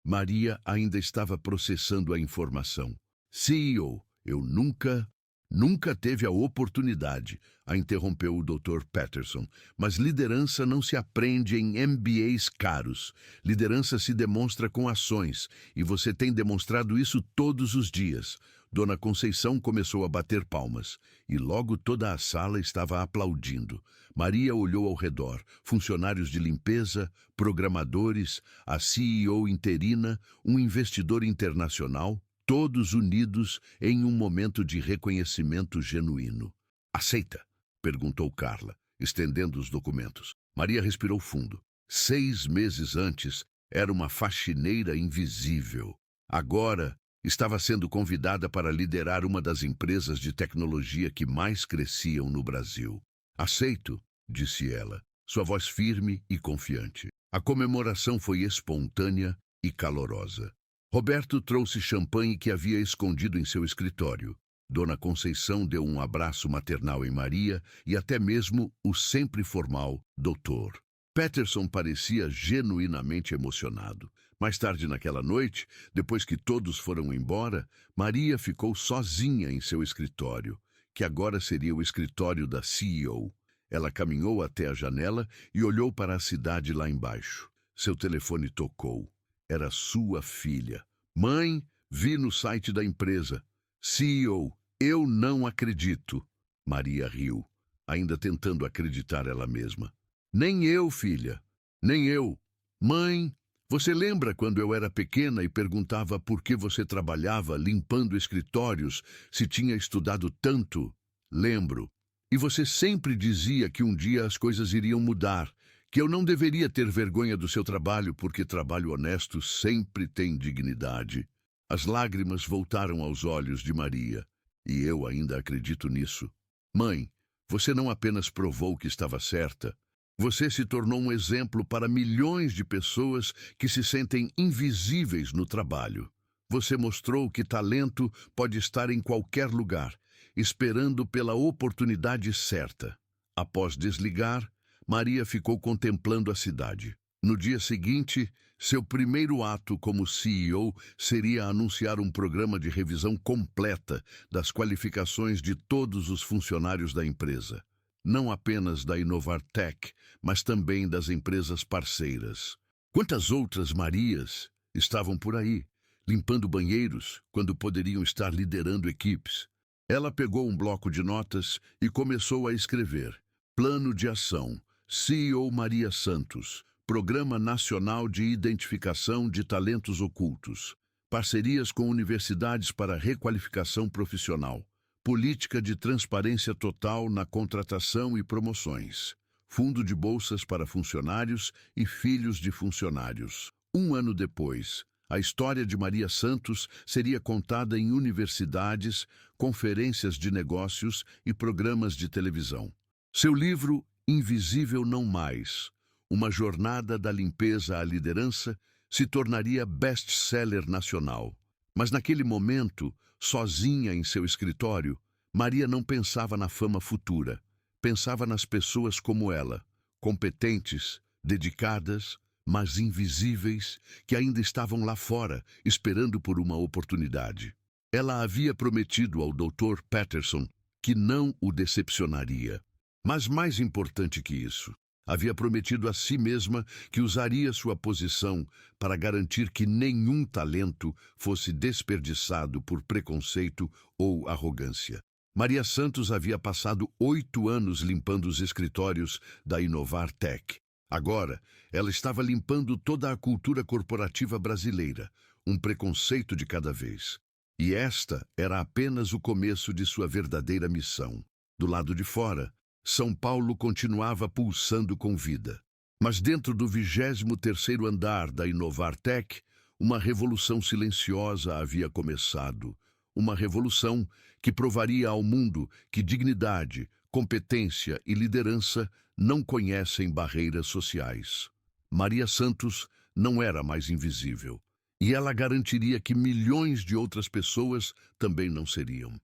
Maria ainda estava processando a informação. CEO, eu nunca teve a oportunidade, a interrompeu o Dr. Patterson. Mas liderança não se aprende em MBAs caros. Liderança se demonstra com ações, e você tem demonstrado isso todos os dias. Dona Conceição começou a bater palmas, e logo toda a sala estava aplaudindo. Maria olhou ao redor, funcionários de limpeza, programadores, a CEO interina, um investidor internacional, todos unidos em um momento de reconhecimento genuíno. Aceita? Perguntou Carla, estendendo os documentos. Maria respirou fundo. 6 meses antes, era uma faxineira invisível. Agora, estava sendo convidada para liderar uma das empresas de tecnologia que mais cresciam no Brasil. Aceito, disse ela, sua voz firme e confiante. A comemoração foi espontânea e calorosa. Roberto trouxe champanhe que havia escondido em seu escritório. Dona Conceição deu um abraço maternal em Maria e até mesmo o sempre formal doutor. Patterson parecia genuinamente emocionado. Mais tarde naquela noite, depois que todos foram embora, Maria ficou sozinha em seu escritório, que agora seria o escritório da CEO. Ela caminhou até a janela e olhou para a cidade lá embaixo. Seu telefone tocou. Era sua filha. Mãe, vi no site da empresa. CEO, eu não acredito. Maria riu, ainda tentando acreditar ela mesma. Nem eu, filha. Nem eu. Mãe, você lembra quando eu era pequena e perguntava por que você trabalhava limpando escritórios se tinha estudado tanto? Lembro. E você sempre dizia que um dia as coisas iriam mudar, que eu não deveria ter vergonha do seu trabalho porque trabalho honesto sempre tem dignidade. As lágrimas voltaram aos olhos de Maria, e eu ainda acredito nisso. Mãe, você não apenas provou que estava certa, você se tornou um exemplo para milhões de pessoas que se sentem invisíveis no trabalho. Você mostrou que talento pode estar em qualquer lugar, esperando pela oportunidade certa. Após desligar, Maria ficou contemplando a cidade. No dia seguinte, seu primeiro ato como CEO seria anunciar um programa de revisão completa das qualificações de todos os funcionários da empresa. Não apenas da Inovartec, mas também das empresas parceiras. Quantas outras Marias estavam por aí, limpando banheiros, quando poderiam estar liderando equipes? Ela pegou um bloco de notas e começou a escrever. Plano de ação. CEO Maria Santos. Programa Nacional de Identificação de Talentos Ocultos. Parcerias com universidades para requalificação profissional. Política de transparência total na contratação e promoções. Fundo de bolsas para funcionários e filhos de funcionários. 1 ano depois, a história de Maria Santos seria contada em universidades, conferências de negócios e programas de televisão. Seu livro Invisível Não Mais, uma jornada da limpeza à liderança, se tornaria best-seller nacional. Mas naquele momento, sozinha em seu escritório, Maria não pensava na fama futura, pensava nas pessoas como ela, competentes, dedicadas, mas invisíveis, que ainda estavam lá fora, esperando por uma oportunidade. Ela havia prometido ao Dr. Patterson que não o decepcionaria. Mas mais importante que isso, havia prometido a si mesma que usaria sua posição para garantir que nenhum talento fosse desperdiçado por preconceito ou arrogância. Maria Santos havia passado 8 anos limpando os escritórios da Inovar Tech. Agora, ela estava limpando toda a cultura corporativa brasileira, um preconceito de cada vez. E esta era apenas o começo de sua verdadeira missão. Do lado de fora, São Paulo continuava pulsando com vida. Mas dentro do 23º andar da Inovar Tech, uma revolução silenciosa havia começado. Uma revolução que provaria ao mundo que dignidade, competência e liderança não conhecem barreiras sociais. Maria Santos não era mais invisível, e ela garantiria que milhões de outras pessoas também não seriam.